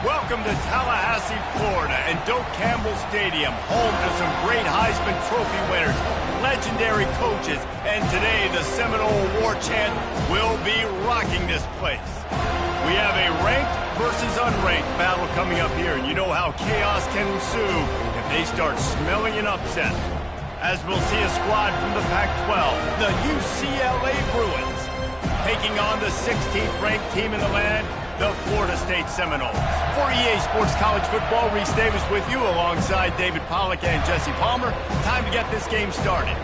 Welcome to Tallahassee, Florida, and Doak Campbell Stadium, home to some great Heisman Trophy winners, legendary coaches, and today the Seminole Award chant will be rocking this place. We have a ranked versus unranked battle coming up here, and you know how chaos can ensue if they start smelling an upset. As we'll see a squad from the Pac-12, the UCLA Bruins, taking on the 16th ranked team in the land, the Florida State Seminoles. For EA Sports College Football, Reese Davis with you alongside David Pollack and Jesse Palmer. Time to get this game started.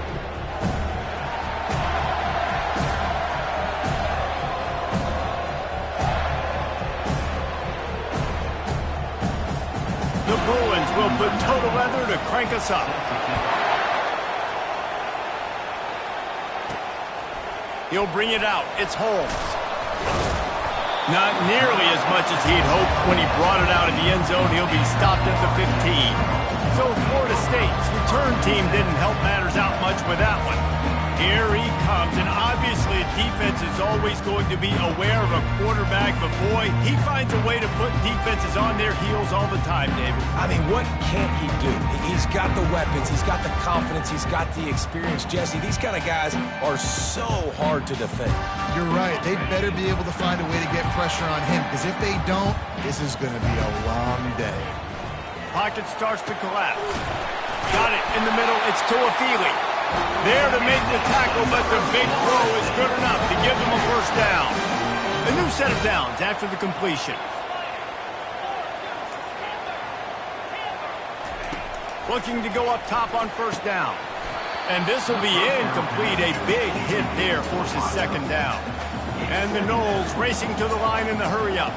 The Bruins will put toe to leather to crank us up. He'll bring it out. It's Holmes. Not nearly as much as he'd hoped when he brought it out of the end zone. He'll be stopped at the 15. So Florida State's return team didn't help matters out much with that one. Here he comes, and obviously defense is always going to be aware of a quarterback, but boy, he finds a way to put defenses on their heels all the time, David. I mean, what can't he do? He's got the weapons, he's got the confidence, he's got the experience. Jesse, these kind of guys are so hard to defend. You're right. They better be able to find a way to get pressure on him, because if they don't, this is going to be a long day. Pocket starts to collapse. Got it in the middle. It's Tuafili. There to make the tackle, but the big throw is good enough to give them a first down. A new set of downs after the completion. Looking to go up top on first down. And this will be incomplete. A big hit there forces second down. And the Noles racing to the line in the hurry-up.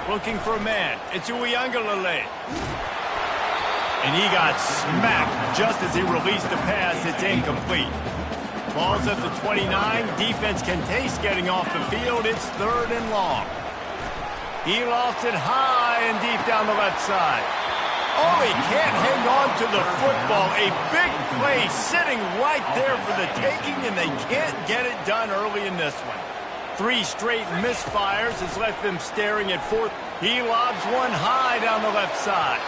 Looking for a man. It's Uiagalelei. And he got smacked just as he released the pass. It's incomplete. Ball's at the 29. Defense can taste getting off the field. It's 3rd and long. He lost it high and deep down the left side. Oh, he can't hang on to the football. A big play sitting right there for the taking, and they can't get it done early in this one. 3 straight misfires has left them staring at 4th. He lobs one high down the left side.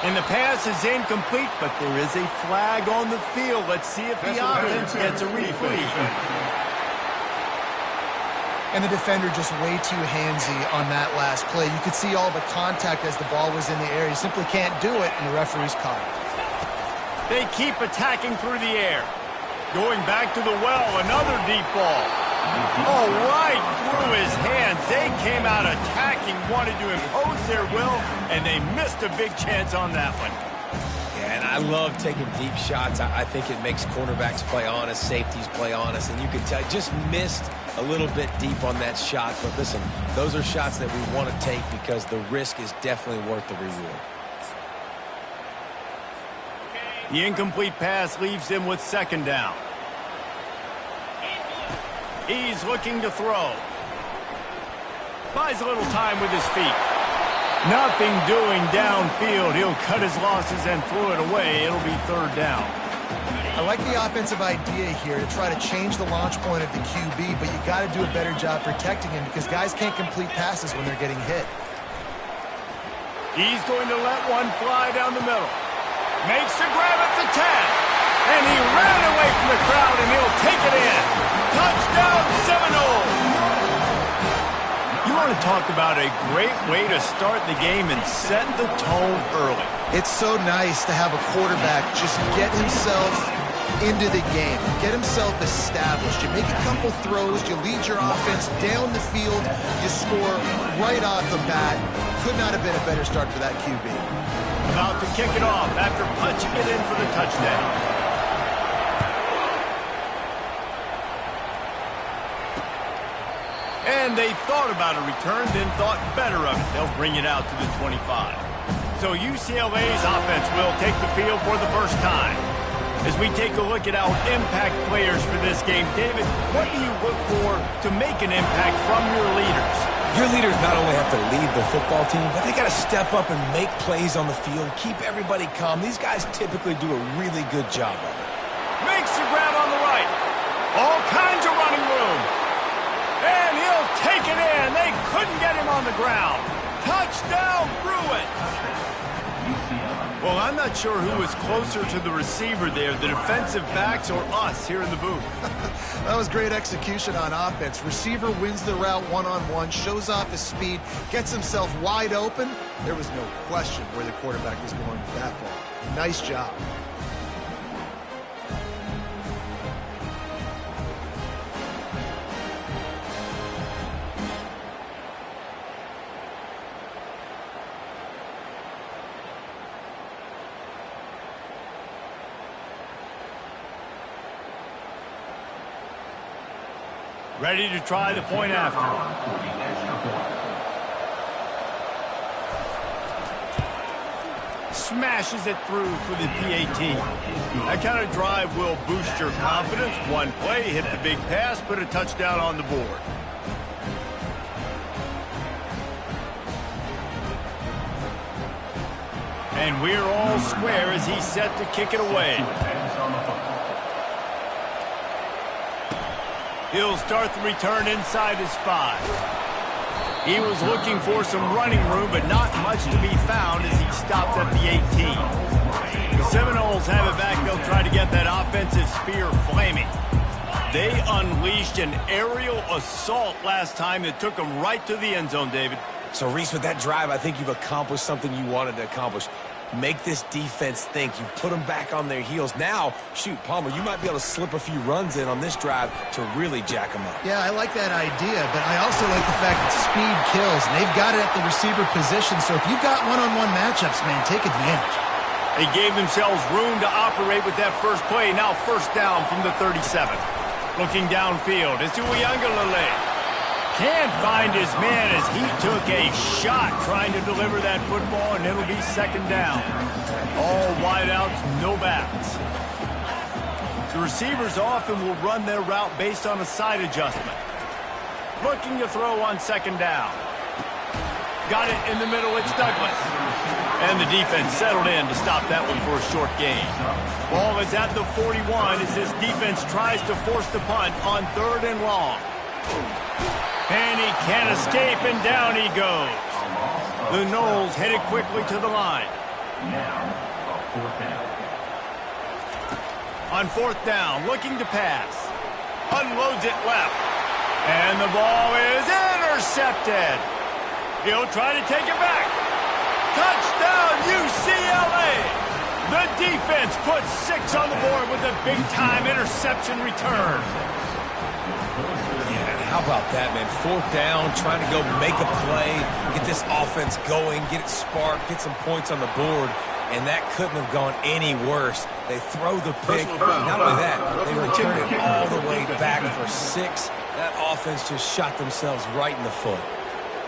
And the pass is incomplete, but there is a flag on the field. Let's see if the offense gets a replay. And the defender just way too handsy on that last play. You could see all the contact as the ball was in the air. He simply can't do it, and the referee's caught it. They keep attacking through the air. Going back to the well, another deep ball. Oh, right through his hands. They came out attacking, wanted to impose their will, and they missed a big chance on that one. Yeah, and I love taking deep shots. I think it makes cornerbacks play honest, safeties play honest, and you can tell just missed a little bit deep on that shot. But listen, those are shots that we want to take because the risk is definitely worth the reward. The incomplete pass leaves him with second down. He's looking to throw. Buys a little time with his feet. Nothing doing downfield. He'll cut his losses and throw it away. It'll be third down. I like the offensive idea here to try to change the launch point of the QB, but you got to do a better job protecting him because guys can't complete passes when they're getting hit. He's going to let one fly down the middle. Makes the grab at the 10. And he ran away from the crowd, and he'll take it in. Touchdown, Seminoles. You want to talk about a great way to start the game and set the tone early. It's so nice to have a quarterback just get himself into the game, get himself established. You make a couple throws, you lead your offense down the field, you score right off the bat. Could not have been a better start for that QB. About to kick it off after punching it in for the touchdown. And they thought about a return, then thought better of it. They'll bring it out to the 25. So UCLA's offense will take the field for the first time. As we take a look at our impact players for this game, David, what do you look for to make an impact from your leaders? Your leaders not only have to lead the football team, but they got to step up and make plays on the field, keep everybody calm. These guys typically do a really good job of it. Makes the grab on the right. All kinds of running room. And he'll take it in. They couldn't get him on the ground. Touchdown, Bruins. Well, I'm not sure who was closer to the receiver there, the defensive backs or us here in the booth. That was great execution on offense. Receiver wins the route one-on-one, shows off his speed, gets himself wide open. There was no question where the quarterback was going with that ball. Nice job. Ready to try the point after. Smashes it through for the PAT. That kind of drive will boost your confidence. One play, hit the big pass, put a touchdown on the board. And we're all square as he's set to kick it away. He'll start the return inside his 5. He was looking for some running room, but not much to be found as he stopped at the 18. The Seminoles have it back. They'll try to get that offensive spear flaming. They unleashed an aerial assault last time that took them right to the end zone, David. So, Reese, with that drive, I think you've accomplished something you wanted to accomplish. Make this defense think. You put them back on their heels. Now, shoot, Palmer, you might be able to slip a few runs in on this drive to really jack them up. Yeah, I like that idea, but I also like the fact that speed kills, and they've got it at the receiver position. So if you've got one-on-one matchups, man, take advantage. They gave themselves room to operate with that first play. Now first down from the 37. Looking downfield, it's Uyunglele. Can't find his man as he took a shot trying to deliver that football, and it'll be second down. All wideouts, no backs. The receivers often will run their route based on a side adjustment. Looking to throw on second down. Got it in the middle, it's Douglas. And the defense settled in to stop that one for a short gain. Ball is at the 41 as this defense tries to force the punt on third and long. And he can't escape, and down he goes. The Noles headed quickly to the line. On fourth down, looking to pass. Unloads it left. And the ball is intercepted. He'll try to take it back. Touchdown, UCLA! The defense puts 6 on the board with a big-time interception return. How about that, man? Fourth down, trying to go make a play, get this offense going, get it sparked, get some points on the board. and that couldn't have gone any worse. They throw the pick, and not only that, they return it all the way back for 6. That offense just shot themselves right in the foot.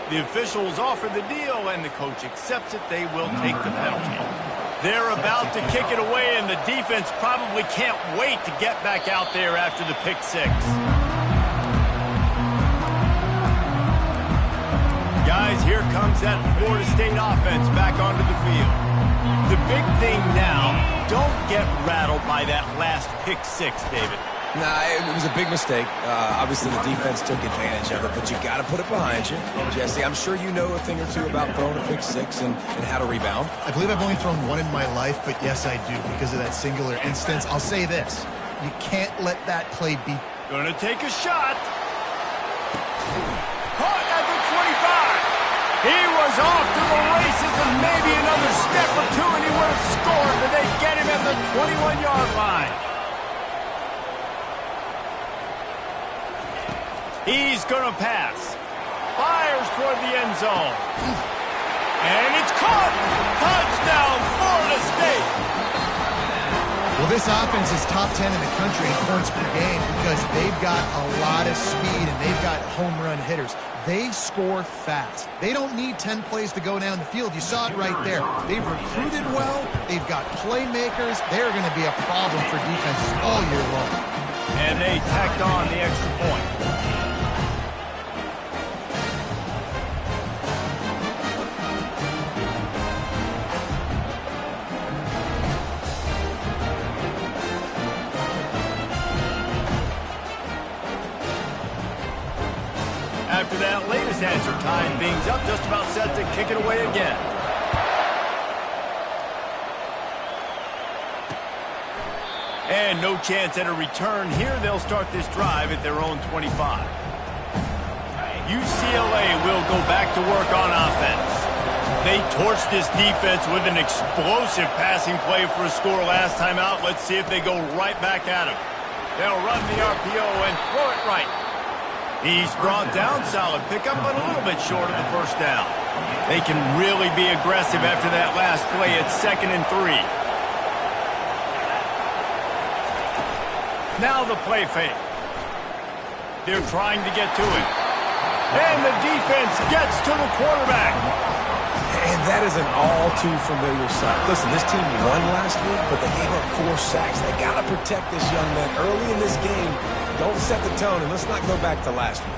The officials offer the deal, and the coach accepts it. They will take the penalty. They're about to kick it away, and the defense probably can't wait to get back out there after the pick 6. Guys, here comes that Florida State offense back onto the field. The big thing now, don't get rattled by that last pick 6, David. Nah, it was a big mistake. Obviously, the defense took advantage of it, but you got to put it behind you. Jesse, I'm sure you know a thing or two about throwing a pick 6 and how to rebound. I believe I've only thrown one in my life, but yes, I do because of that singular instance. I'll say this. You can't let that play be. Gonna take a shot. Caught at the 25. He was off to the races and maybe another step or two and he would have scored, but they get him at the 21-yard line. He's going to pass. Fires toward the end zone. And it's caught. Touchdown, Florida State. Well, this offense is top 10 in the country in points per game because they've got a lot of speed and they've got home run hitters. They score fast. They don't need 10 plays to go down the field. You saw it right there. They've recruited well. They've got playmakers. They're going to be a problem for defenses all year long. And they tacked on the extra point. After that latest answer, tying things up, just about set to kick it away again. And no chance at a return here. They'll start this drive at their own 25. UCLA will go back to work on offense. They torched this defense with an explosive passing play for a score last time out. Let's see if they go right back at him. They'll run the RPO and throw it right. He's brought down, solid pickup, but a little bit short of the first down. They can really be aggressive after that last play. It's 2nd and 3. Now the play fake. They're trying to get to it. And the defense gets to the quarterback. And that is an all-too-familiar sight. Listen, this team won last week, but they gave up 4 sacks. They got to protect this young man early in this game. Don't set the tone, and let's not go back to last week.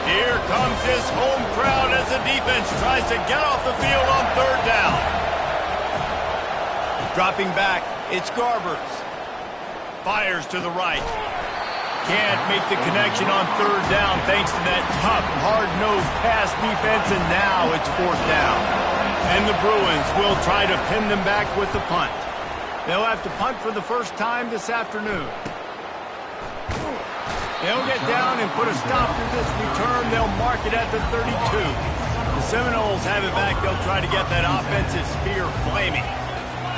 Here comes this home crowd as the defense tries to get off the field on 3rd down. Dropping back, it's Garbers. Fires to the right. Can't make the connection on 3rd down thanks to that tough, hard-nosed pass defense, and now it's 4th down. And the Bruins will try to pin them back with the punt. They'll have to punt for the first time this afternoon. They'll get down and put a stop to this return. They'll mark it at the 32. The Seminoles have it back. They'll try to get that offensive spear flaming.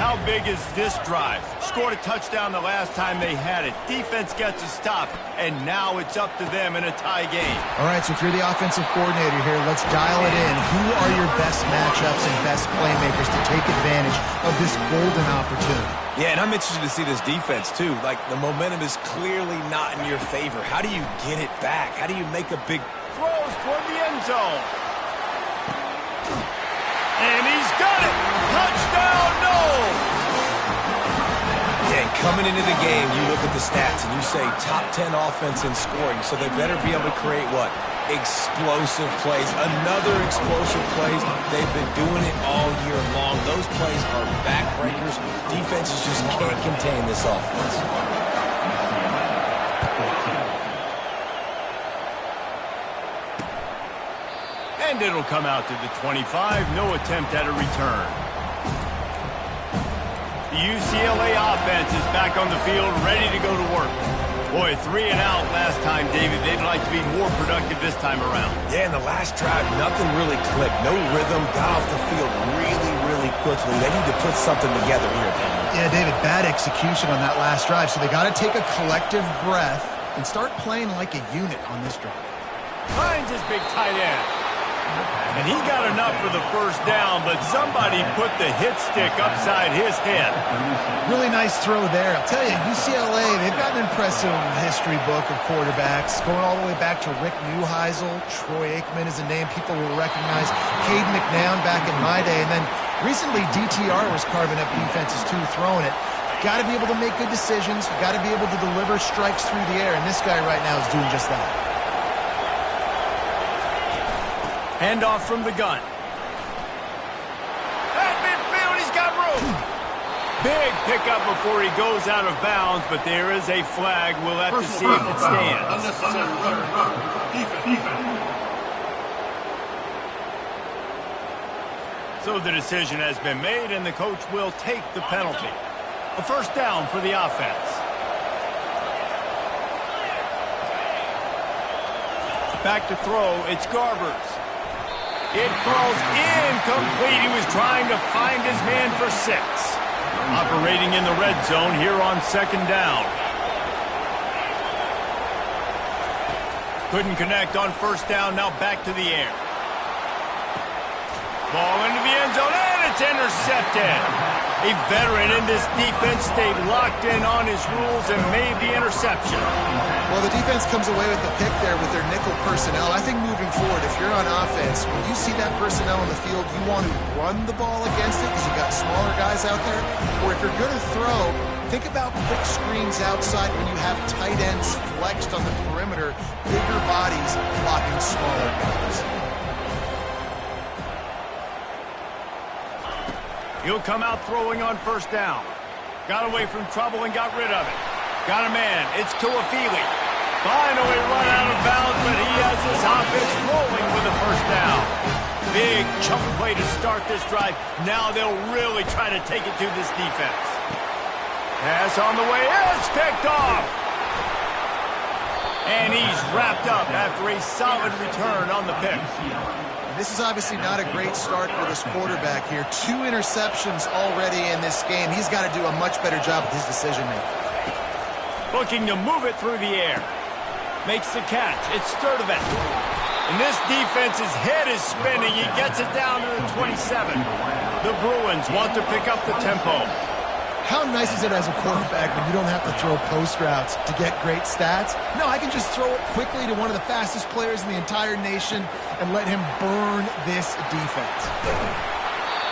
How big is this drive? Scored a touchdown the last time they had it. Defense gets a stop, and now it's up to them in a tie game. All right, so if you're the offensive coordinator here, let's dial it in. Who are your best matchups and best playmakers to take advantage of this golden opportunity? Yeah, and I'm interested to see this defense, too. Like, the momentum is clearly not in your favor. How do you get it back? How do you make a big... Throws toward the end zone. And he's got it. Touchdown, no! Yeah, and coming into the game, you look at the stats and you say top 10 offense in scoring, so they better be able to create what? Explosive plays. Another explosive plays. They've been doing it all year long. Those plays are backbreakers. Defenses just can't contain this offense. And it'll come out to the 25. No attempt at a return. The UCLA offense is back on the field, ready to go to work. Boy, 3 and out last time, David. They'd like to be more productive this time around. Yeah, in the last drive, nothing really clicked. No rhythm. Got off the field really, really quickly. They need to put something together here. Yeah, David, bad execution on that last drive. So they got to take a collective breath and start playing like a unit on this drive. Finds his big tight end. And he got enough for the first down, but somebody put the hit stick upside his head. Really nice throw there. I'll tell you, UCLA, they've got an impressive history book of quarterbacks, going all the way back to Rick Neuheisel. Troy Aikman is a name people will recognize. Cade McNown back in my day. And then recently, DTR was carving up defenses too, throwing it. Got to be able to make good decisions. Got to be able to deliver strikes through the air. And this guy right now is doing just that. Handoff from the gun. At midfield, he's got room. Big pickup before he goes out of bounds, but there is a flag. We'll have to see if it stands. So the decision has been made, and the coach will take the penalty. A first down for the offense. Back to throw, it's Garbers. It falls incomplete. He was trying to find his man for 6. Operating in the red zone here on second down. Couldn't connect on first down. Now back to the air. Ball into the end zone, and it's intercepted. A veteran in this defense stayed locked in on his rules and made the interception. Well, the defense comes away with the pick there with their nickel personnel. I think moving forward, if you're on offense, when you see that personnel on the field, you want to run the ball against it because you've got smaller guys out there. Or if you're going to throw, think about quick screens outside when you have tight ends flexed on the perimeter, bigger bodies blocking smaller guys. He'll come out throwing on first down. Got away from trouble and got rid of it. Got a man. It's Tuafili. Finally run out of bounds, but he has his offense rolling with a first down. Big chunk play to start this drive. Now they'll really try to take it to this defense. Pass on the way. It's picked off. And he's wrapped up after a solid return on the pick. This is obviously not a great start for this quarterback here. 2 interceptions already in this game. He's got to do a much better job with his decision-making. Looking to move it through the air. Makes the catch. It's Sturdivant. And this defense's head is spinning. He gets it down to the 27. The Bruins want to pick up the tempo. How nice is it as a quarterback when you don't have to throw post routes to get great stats? No, I can just throw it quickly to one of the fastest players in the entire nation and let him burn this defense.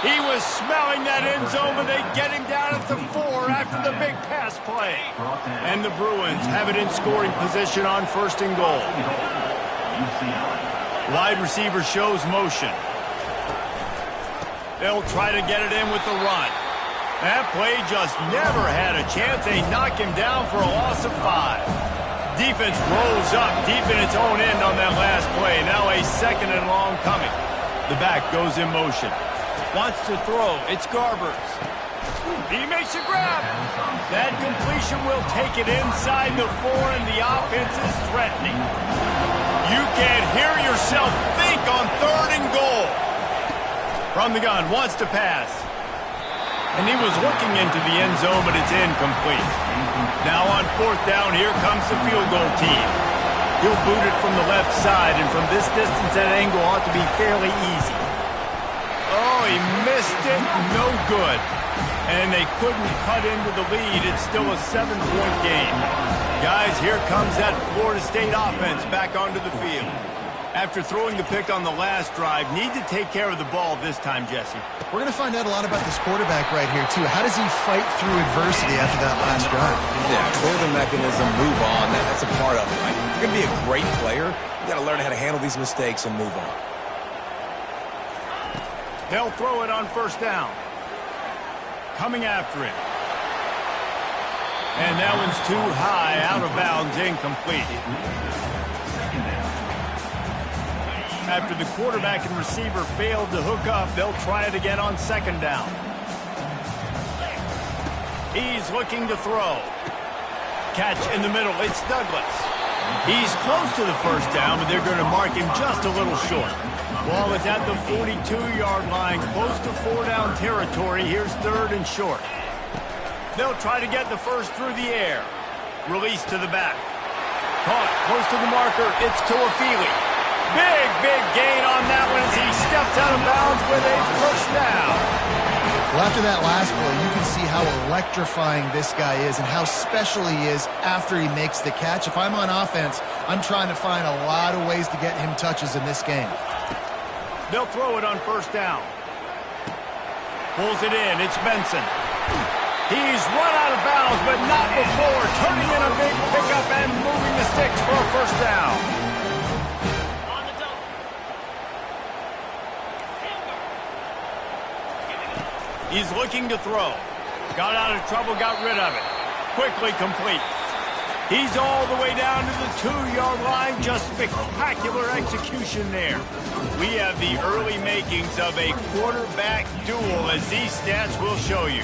He was smelling that end zone, but they get him down at the 4 after the big pass play. And the Bruins have it in scoring position on first and goal. Wide receiver shows motion. They'll try to get it in with the run. That play just never had a chance. They knock him down for a loss of 5. Defense rolls up deep in its own end on that last play. Now a second and long coming. The back goes in motion. Wants to throw. It's Garbers. He makes a grab. That completion will take it inside the 4, and the offense is threatening. You can hear yourself think on third and goal. From the gun, wants to pass. And he was looking into the end zone, but it's incomplete. Now on fourth down, here comes the field goal team. He'll boot it from the left side, and from this distance, that angle ought to be fairly easy. Oh, he missed it. No good. And they couldn't cut into the lead. It's still a 7-point game. Guys, here comes that Florida State offense back onto the field. After throwing the pick on the last drive, need to take care of the ball this time, Jesse. We're going to find out a lot about this quarterback right here, too. How does he fight through adversity after that last drive? Yeah, clear the mechanism, move on. That's a part of it, right? If you're going to be a great player, you got to learn how to handle these mistakes and move on. They'll throw it on first down. Coming after it. And that one's too high, out of bounds, incomplete. After the quarterback and receiver failed to hook up, they'll try it again on second down. He's looking to throw. Catch in the middle. It's Douglas. He's close to the first down, but they're going to mark him just a little short. Ball is at the 42-yard line, close to 4-down territory. Here's third and short. They'll try to get the first through the air. Release to the back. Caught close to the marker. It's Tuafili. Big gain on that one as he steps out of bounds with a first down. Well, after that last play, you can see how electrifying this guy is and how special he is after he makes the catch. If I'm on offense, I'm trying to find a lot of ways to get him touches in this game. They'll throw it on first down. Pulls it in. It's Benson. He's run out of bounds, but not before turning in a big pickup and moving the sticks for a first down. He's looking to throw. Got out of trouble, got rid of it. Quickly complete. He's all the way down to the 2-yard line. Just spectacular execution there. We have the early makings of a quarterback duel, as these stats will show you.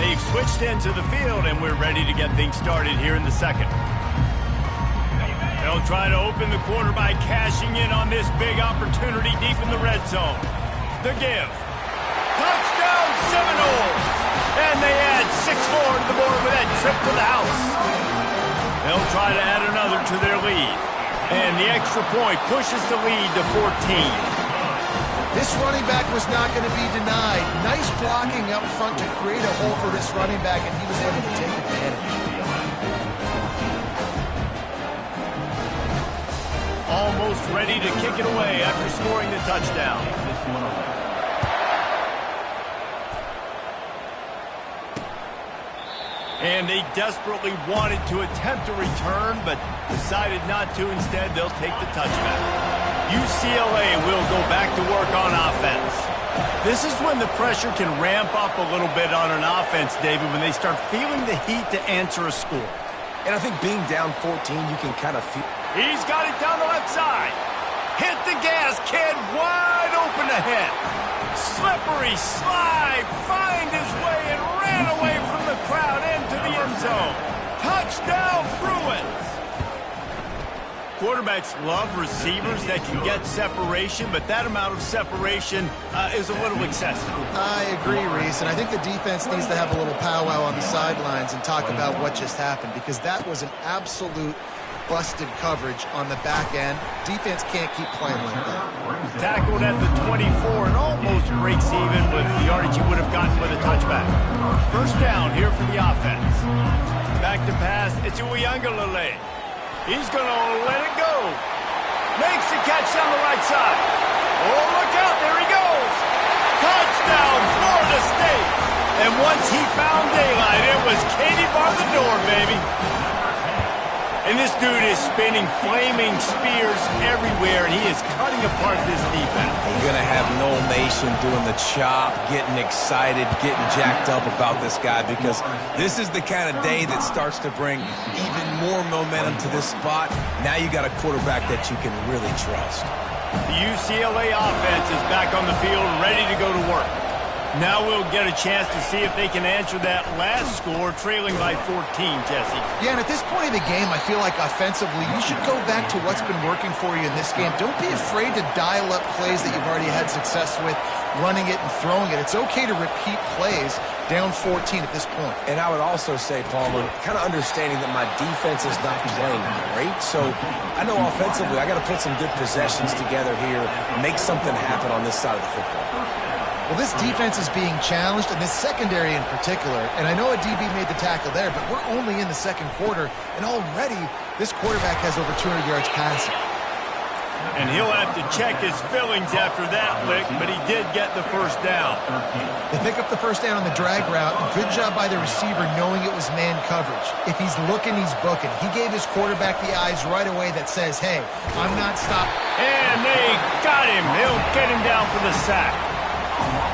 They've switched into the field, and we're ready to get things started here in the second. They'll try to open the quarter by cashing in on this big opportunity deep in the red zone. The give. Touchdown Seminoles! And they add 6 more to the board with that trip to the house. They'll try to add another to their lead. And the extra point pushes the lead to 14. This running back was not going to be denied. Nice blocking up front to create a hole for this running back, and he was able to take advantage. Almost ready to kick it away after scoring the touchdown. And they desperately wanted to attempt a return, but decided not to. Instead, they'll take the touchback. UCLA will go back to work on offense. This is when the pressure can ramp up a little bit on an offense, David, when they start feeling the heat to answer a score. And I think being down 14, you can kind of feel... He's got it down the left side. Hit the gas, kid. Wide open ahead. Slippery slide. Find his way and ran away from the crowd into the end zone. Touchdown, Bruins. Quarterbacks love receivers that can get separation, but that amount of separation is a little excessive. I agree, Reese, and I think the defense needs to have a little powwow on the sidelines and talk about what just happened, because that was an absolute busted coverage on the back end. Defense can't keep playing like that. Tackled at the 24 and almost breaks even with the yardage he would have gotten with a touchback. First down here for the offense. Back to pass. It's Uiagalelei. He's going to let it go. Makes the catch down the right side. Oh, look out. There he goes. Touchdown, Florida State. And once he found daylight, it was Katie bar the door, baby. And this dude is spinning flaming spears everywhere, and he is cutting apart this defense. You're going to have Noel Nation doing the chop, getting excited, getting jacked up about this guy, because this is the kind of day that starts to bring even more momentum to this spot. Now you got a quarterback that you can really trust. The UCLA offense is back on the field, ready to go to work. Now we'll get a chance to see if they can answer that last score, trailing by 14, Jesse. Yeah, and at this point of the game, I feel like offensively, you should go back to what's been working for you in this game. Don't be afraid to dial up plays that you've already had success with, running it and throwing it. It's okay to repeat plays down 14 at this point. And I would also say, Palmer, kind of understanding that my defense is not playing great, so I know offensively I got to put some good possessions together here, make something happen on this side of the football. Well, this defense is being challenged, and this secondary in particular, and I know a DB made the tackle there, but we're only in the second quarter, and already this quarterback has over 200 yards passing. And he'll have to check his fillings after that lick, but he did get the first down. They pick up the first down on the drag route. Good job by the receiver knowing it was man coverage. If he's looking, he's booking. He gave his quarterback the eyes right away that says, hey, I'm not stopping. And they got him. He'll get him down for the sack.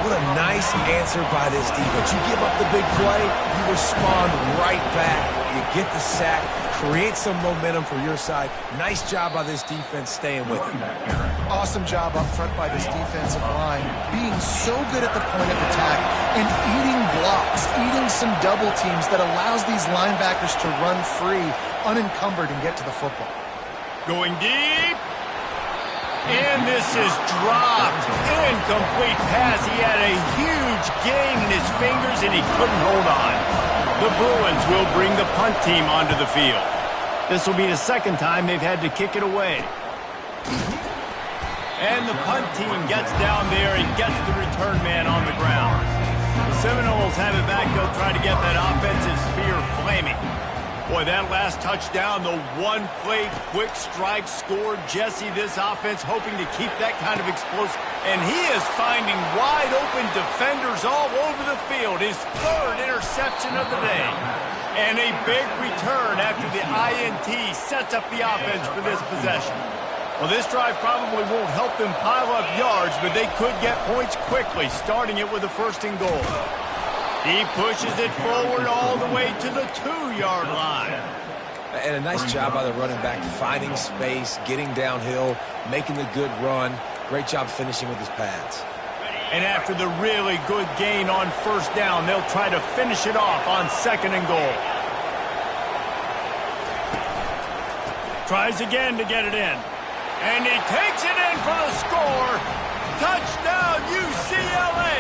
What a nice answer by this defense. You give up the big play, you respond right back. You get the sack, create some momentum for your side. Nice job by this defense staying with it. Awesome job up front by this defensive line, being so good at the point of attack and eating blocks, eating some double teams that allows these linebackers to run free, unencumbered, and get to the football. Going deep. And this is dropped. Incomplete pass. He had a huge gain in his fingers, and he couldn't hold on. The Bruins will bring the punt team onto the field. This will be the second time they've had to kick it away. And the punt team gets down there and gets the return man on the ground. The Seminoles have it back. They'll try to get that offensive spear flaming. Boy, that last touchdown, the one-play quick strike scored. Jesse, this offense hoping to keep that kind of explosive. And he is finding wide-open defenders all over the field. His third interception of the day. And a big return after the INT sets up the offense for this possession. Well, this drive probably won't help them pile up yards, but they could get points quickly, starting it with a 1st and goal. He pushes it forward all the way to the 2-yard line. And a nice job by the running back, finding space, getting downhill, making the good run. Great job finishing with his pads. And after the really good gain on 1st down, they'll try to finish it off on 2nd and goal. Tries again to get it in. And he takes it in for the score. Touchdown, UCLA.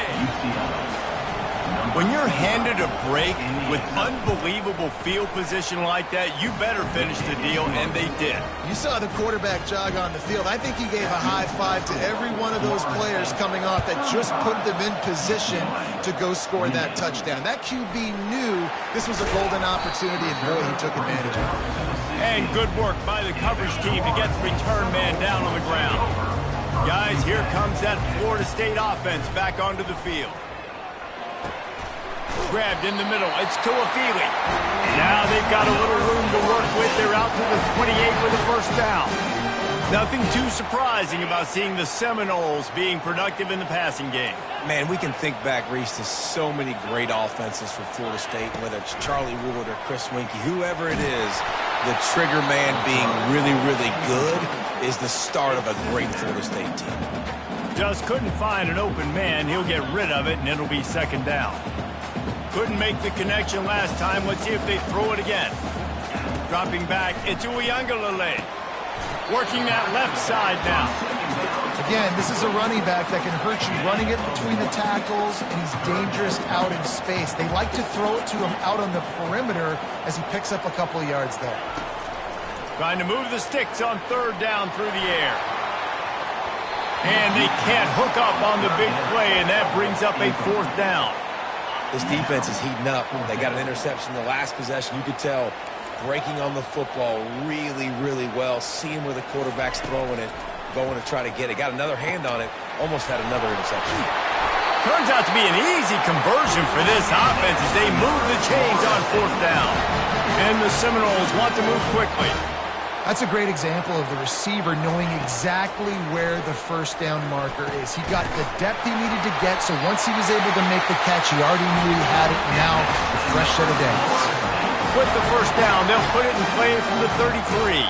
When you're handed a break with unbelievable field position like that, you better finish the deal, and they did. You saw the quarterback jog on the field. I think he gave a high five to every one of those players coming off that just put them in position to go score that touchdown. That QB knew this was a golden opportunity, and boy, he took advantage of it. And good work by the coverage team to get the return man down on the ground. Guys, here comes that Florida State offense back onto the field. Grabbed in the middle. It's Tuafili. Now they've got a little room to work with. They're out to the 28 with a 1st down. Nothing too surprising about seeing the Seminoles being productive in the passing game. Man, we can think back, Reese, to so many great offenses for Florida State, whether it's Charlie Wood or Chris Winkie, whoever it is, the trigger man being really, really good is the start of a great Florida State team. Just couldn't find an open man. He'll get rid of it, and it'll be 2nd down. Couldn't make the connection last time. Let's see if they throw it again. Dropping back, it's Uiagalelei. Working that left side now. Again, this is a running back that can hurt you, running it between the tackles, and he's dangerous out in space. They like to throw it to him out on the perimeter as he picks up a couple of yards there. Trying to move the sticks on 3rd down through the air. And they can't hook up on the big play, and that brings up a 4th down. This defense is heating up. They got an interception the last possession. You could tell breaking on the football really, really well. Seeing where the quarterback's throwing it, going to try to get it. Got another hand on it. Almost had another interception. Turns out to be an easy conversion for this offense as they move the chains on 4th down. And the Seminoles want to move quickly. That's a great example of the receiver knowing exactly where the 1st down marker is. He got the depth he needed to get, so once he was able to make the catch, he already knew he had it. Now, a fresh set of downs. With the 1st down, they'll put it in play from the 33.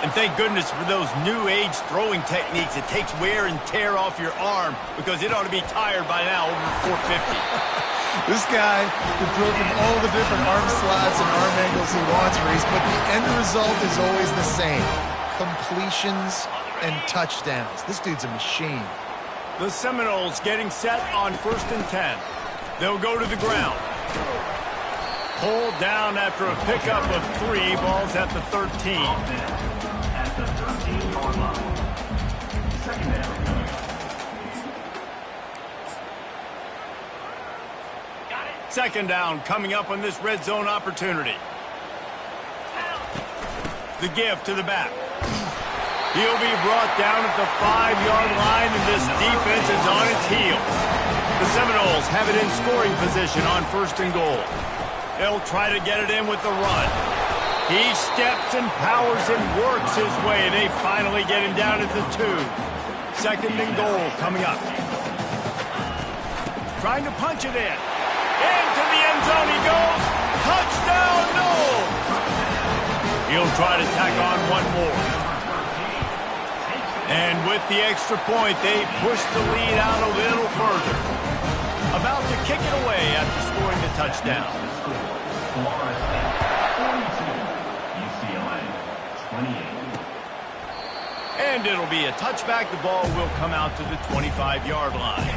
And thank goodness for those new age throwing techniques. It takes wear and tear off your arm because it ought to be tired by now over 450. This guy can throw from all the different arm slats and arm angles he wants, Reese, but the end result is always the same. Completions and touchdowns. This dude's a machine. The Seminoles getting set on 1st and 10. They'll go to the ground. Pulled down after a pickup of 3. Ball's at the 13. 2nd down coming up on this red zone opportunity. The give to the back. He'll be brought down at the 5-yard line, and this defense is on its heels. The Seminoles have it in scoring position on 1st and goal. They'll try to get it in with the run. He steps and powers and works his way. They finally get him down at the 2. 2nd and goal coming up. Trying to punch it in. Into the end zone he goes. Touchdown, no! He'll try to tack on one more. And with the extra point, they push the lead out a little further. About to kick it away after scoring the touchdown. And And it'll be a touchback. The ball will come out to the 25-yard line.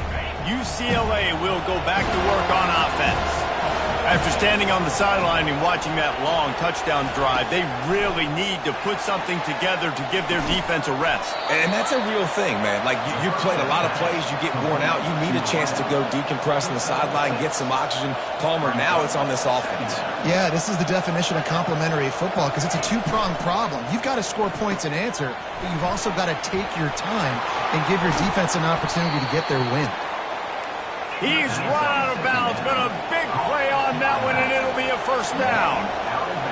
UCLA will go back to work on offense. After standing on the sideline and watching that long touchdown drive, they really need to put something together to give their defense a rest. And that's a real thing, man. Like, you played a lot of plays, you get worn out, you need a chance to go decompress on the sideline, get some oxygen. Palmer, now it's on this offense. Yeah, this is the definition of complementary football because it's a two-pronged problem. You've got to score points and answer, but you've also got to take your time and give your defense an opportunity to get their win. He's run out of bounds, but a big play on that one, and it'll be a first down.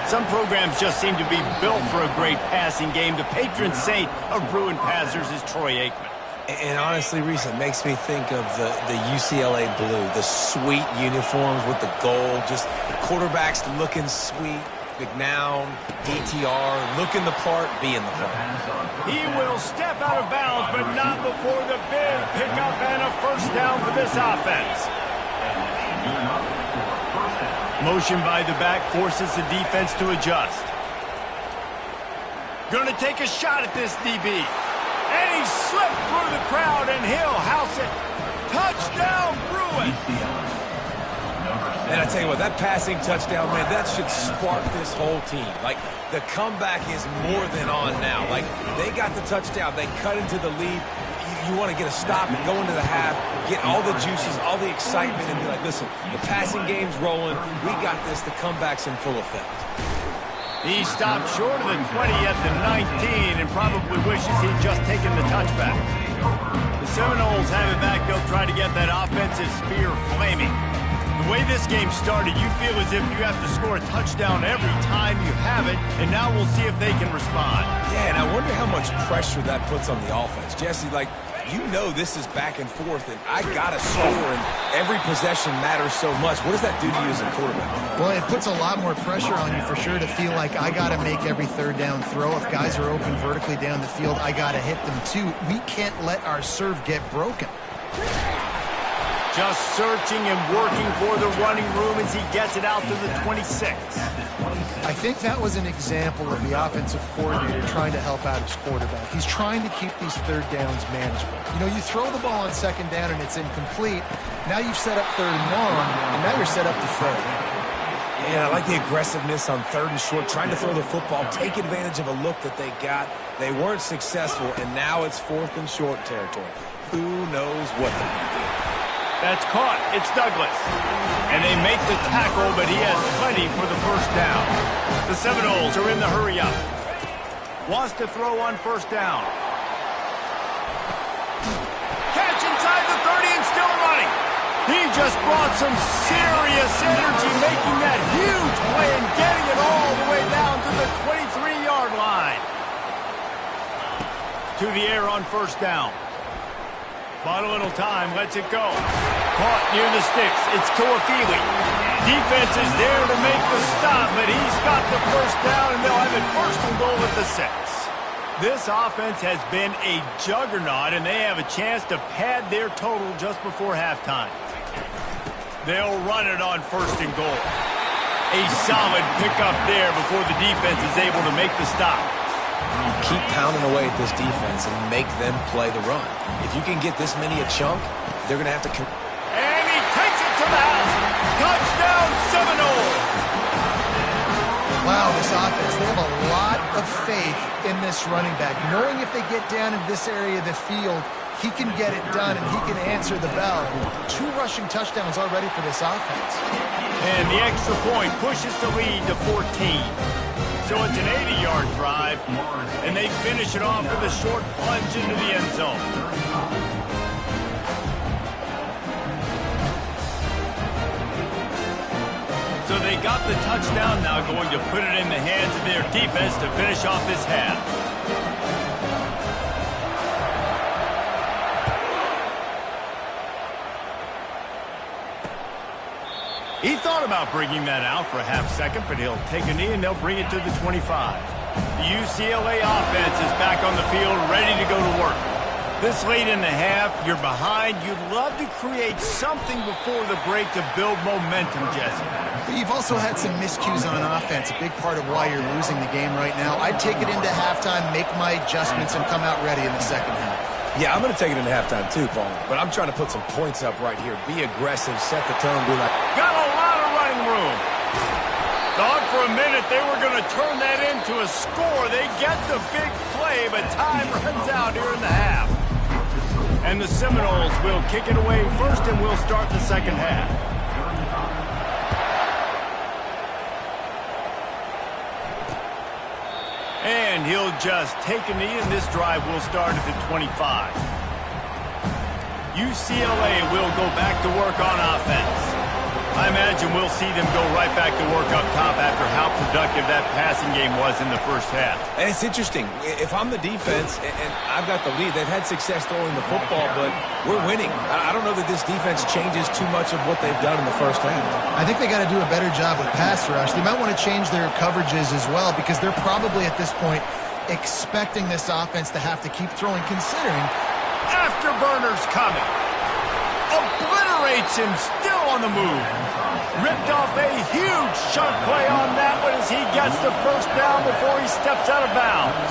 Some programs just seem to be built for a great passing game. The patron saint of ruined passers is Troy Aikman. And honestly, Reese, it makes me think of the UCLA blue, the sweet uniforms with the gold, just the quarterbacks looking sweet. McNown, DTR, looking the part, being the part. He will step out of bounds, but not before the big pickup and a first down for this offense. Motion by the back forces the defense to adjust. Going to take a shot at this DB. And he slipped through the crowd, and he'll house it. Touchdown, Bruins! And I tell you what, that passing touchdown, man, that should spark this whole team. Like, the comeback is more than on now. Like, they got the touchdown. They cut into the lead. You want to get a stop and go into the half, get all the juices, all the excitement, and be like, listen, the passing game's rolling. We got this. The comeback's in full effect. He stopped short of the 20 at the 19 and probably wishes he'd just taken the touchback. The Seminoles have it back. They'll try to get that offensive spear flaming. The way this game started, you feel as if you have to score a touchdown every time you have it, and now we'll see if they can respond. Yeah, and I wonder how much pressure that puts on the offense. Jesse, like, you know this is back and forth, and I got to score, and every possession matters so much. What does that do to you as a quarterback? Well, it puts a lot more pressure on you for sure to feel like I got to make every third down throw. If guys are open vertically down the field, I got to hit them too. We can't let our serve get broken. Just searching and working for the running room as he gets it out to the 26. I think that was an example of the offensive coordinator trying to help out his quarterback. He's trying to keep these third downs manageable. You know, you throw the ball on second down and it's incomplete. Now you've set up third and long, and now you're set up to throw. Yeah, I like the aggressiveness on third and short, trying to throw the football, take advantage of a look that they got. They weren't successful, and now it's fourth and short territory. Who knows what they're going to do? That's caught. It's Douglas. And they make the tackle, but he has plenty for the first down. The Seminoles are in the hurry up. Wants to throw on first down. Catch inside the 30 and still running. He just brought some serious energy, making that huge play and getting it all the way down to the 23-yard line. To the air on first down. Bought a little time, lets it go. Caught near the sticks. It's Toafili. Defense is there to make the stop, but he's got the first down, and they'll have it first and goal at the 6. This offense has been a juggernaut, and they have a chance to pad their total just before halftime. They'll run it on first and goal. A solid pickup there before the defense is able to make the stop. Keep pounding away at this defense and make them play the run. If you can get this many a chunk, they're going to have to... And he takes it to the house. Touchdown, Seminoles. Wow, this offense, they have a lot of faith in this running back. Knowing if they get down in this area of the field, he can get it done and he can answer the bell. 2 rushing touchdowns already for this offense. And the extra point pushes the lead to 14. So it's an 80-yard drive, and they finish it off with a short plunge into the end zone. So they got the touchdown, now going to put it in the hands of their defense to finish off this half. He thought about bringing that out for a half second, but he'll take a knee and they'll bring it to the 25. The UCLA offense is back on the field, ready to go to work. This late in the half, you're behind. You'd love to create something before the break to build momentum, Jesse. But you've also had some miscues on offense, a big part of why you're losing the game right now. I'd take it into halftime, make my adjustments, and come out ready in the second half. Yeah, I'm going to take it into halftime too, Paul. But I'm trying to put some points up right here. Be aggressive, set the tone, be like... Got a lot of running room. Thought for a minute they were going to turn that into a score. They get the big play, but time runs out here in the half. And the Seminoles will kick it away first, and we'll start the second half. And he'll just take a knee, and this drive will start at the 25. UCLA will go back to work on offense. I imagine we'll see them go right back to work up top after how productive that passing game was in the first half. And it's interesting. If I'm the defense and I've got the lead, they've had success throwing the football, but we're winning. I don't know that this defense changes too much of what they've done in the first half. I think they got to do a better job with pass rush. They might want to change their coverages as well because they're probably at this point expecting this offense to have to keep throwing, considering Afterburner's coming. Obliterates him, still on the move. Ripped off a huge chunk play on that one as he gets the first down before he steps out of bounds.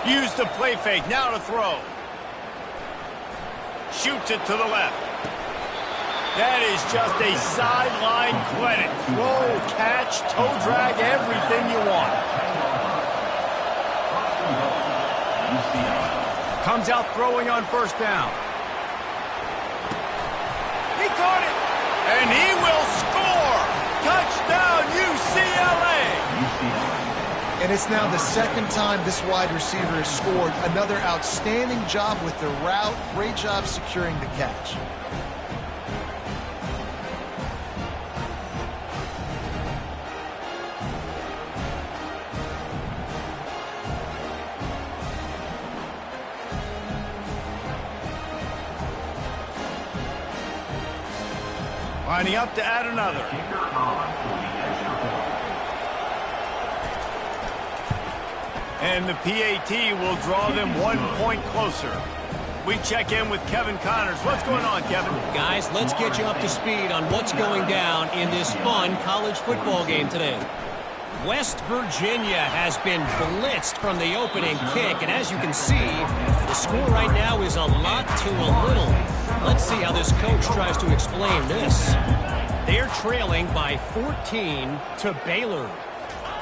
Use the play fake, now to throw. Shoots it to the left. That is just a sideline clinic. Throw, catch, toe drag, everything you want. Comes out throwing on first down. He caught it. And he will score. Touchdown, UCLA. And it's now the second time this wide receiver has scored. Another outstanding job with the route. Great job securing the catch. Lining up to add another. And the PAT will draw them 1 point closer. We check in with Kevin Connors. What's going on, Kevin? Guys, let's get you up to speed on what's going down in this fun college football game today. West Virginia has been blitzed from the opening kick, and as you can see, the score right now is a lot to a little. Let's see how this coach tries to explain this. They're trailing by 14 to Baylor.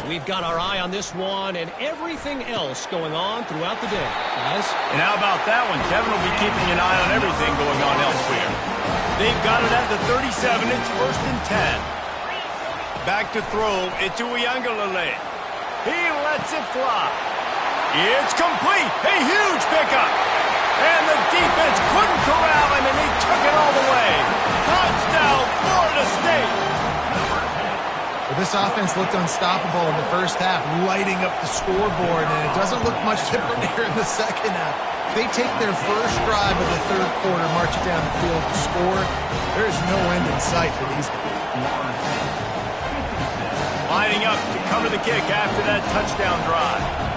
We've got our eye on this one and everything else going on throughout the day, guys. And how about that one? Kevin will be keeping an eye on everything going on elsewhere. They've got it at the 37. It's 1st and 10. Back to throw. It's Uiagalelei. He lets it fly. It's complete. A huge pickup. And the defense couldn't corral him, and they took it all the way. Touchdown, Florida State. Well, this offense looked unstoppable in the first half, lighting up the scoreboard, and it doesn't look much different here in the second half. They take their first drive of the third quarter, march it down the field to score. There's no end in sight for these guys. Lining up to cover the kick after that touchdown drive.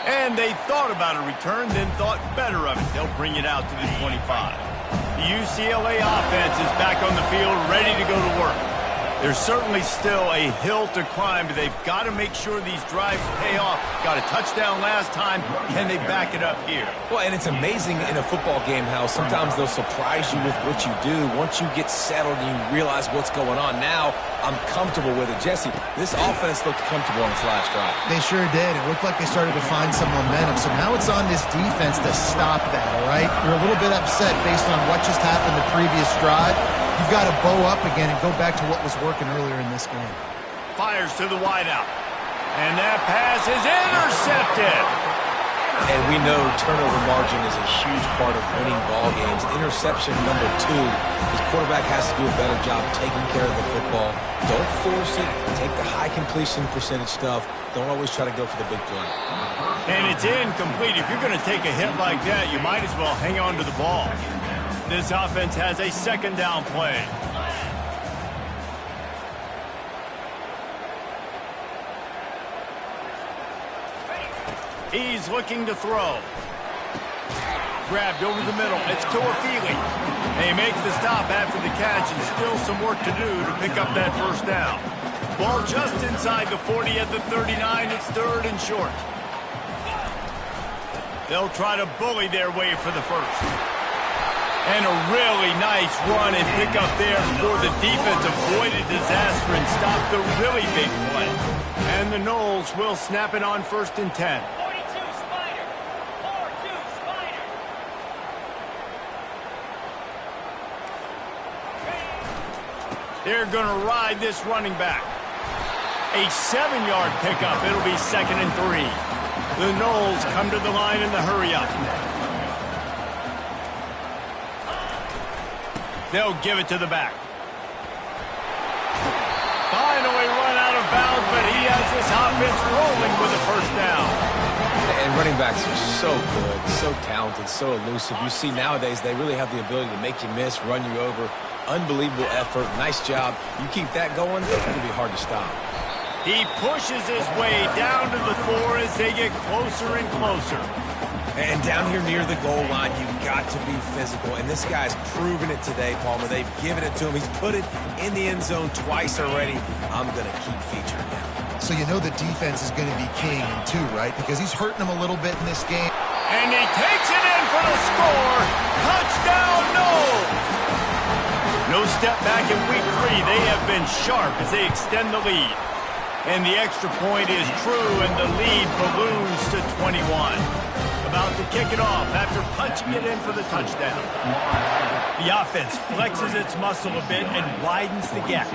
And they thought about a return, then thought better of it. They'll bring it out to the 25. The UCLA offense is back on the field, ready to go to work. There's certainly still a hill to climb, but they've got to make sure these drives pay off. Got a touchdown last time. Can they back it up here? Well, and it's amazing in a football game how sometimes they'll surprise you with what you do. Once you get settled and you realize what's going on, now I'm comfortable with it. Jesse, this offense looked comfortable on its last drive. They sure did. It looked like they started to find some momentum. So now it's on this defense to stop that, all right? You're a little bit upset based on what just happened the previous drive. You've got to bow up again and go back to what was working earlier in this game. Fires to the wideout. And that pass is intercepted. And we know turnover margin is a huge part of winning ball games. Interception number 2, his quarterback has to do a better job taking care of the football. Don't force it. Take the high completion percentage stuff. Don't always try to go for the big play. And it's incomplete. If you're going to take a hit like that, you might as well hang on to the ball. This offense has a second down play. He's looking to throw. Grabbed over the middle. It's Toafili. He makes the stop after the catch, and still some work to do to pick up that first down. Ball just inside the 40 at the 39. It's 3rd and short. They'll try to bully their way for the first. And a really nice run and pick up there before the defense avoided disaster and stopped the really big play. And the Noles will snap it on 1st and 10. They're going to ride this running back. A 7-yard pickup. It'll be 2nd and 3. The Noles come to the line in the hurry-up. They'll give it to the back. Finally run out of bounds, but he has this offense rolling with a first down. And running backs are so good, so talented, so elusive. You see nowadays they really have the ability to make you miss, run you over. Unbelievable effort. Nice job. You keep that going, it's going to be hard to stop. He pushes his way down to the 4 as they get closer and closer. And down here near the goal line, you've got to be physical. And this guy's proven it today, Palmer. They've given it to him. He's put it in the end zone twice already. I'm going to keep featuring him. So you know the defense is going to be king too, right? Because he's hurting them a little bit in this game. And he takes it in for the score. Touchdown, Noles! No step back in week 3. They have been sharp as they extend the lead. And the extra point is true, and the lead balloons to 21. About to kick it off after punching it in for the touchdown. The offense flexes its muscle a bit and widens the gap.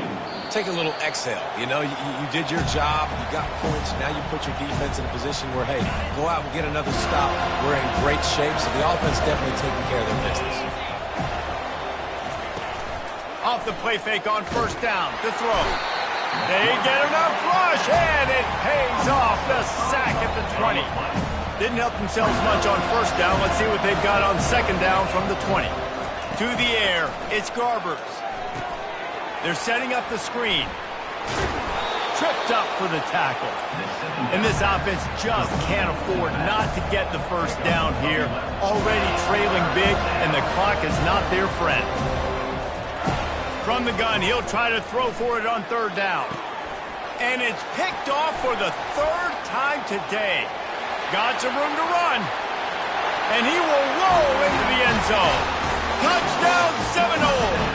Take a little exhale. You know, you did your job. You got points. Now you put your defense in a position where, hey, go out and get another stop. We're in great shape, so the offense definitely taking care of their business. Off the play fake on 1st down to throw. They get enough rush, and it pays off. The sack at the 20. Didn't help themselves much on 1st down. Let's see what they've got on 2nd down from the 20. To the air, it's Garbers. They're setting up the screen. Tripped up for the tackle. And this offense just can't afford not to get the first down here. Already trailing big, and the clock is not their friend. From the gun, he'll try to throw for it on 3rd down. And it's picked off for the 3rd time today. Got some room to run. And he will roll into the end zone. Touchdown, Seminoles.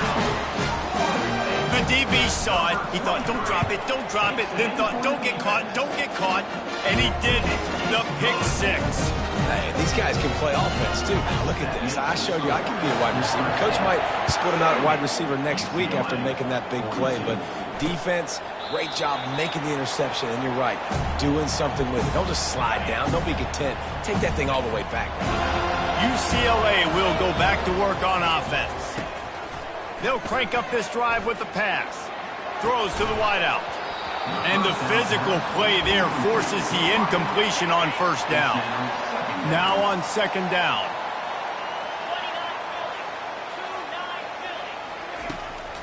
The DB saw it. He thought, don't drop it, don't drop it. Then thought, don't get caught, don't get caught. And he did it. The pick 6. Hey, these guys can play offense, too. Now, look at this. I showed you I can be a wide receiver. Coach might split him out at wide receiver next week after making that big play. But defense, great job making the interception. And you're right, doing something with it. Don't just slide down. Don't be content. Take that thing all the way back. UCLA will go back to work on offense. They'll crank up this drive with the pass. Throws to the wideout. And the physical play there forces the incompletion on 1st down. Now on 2nd down.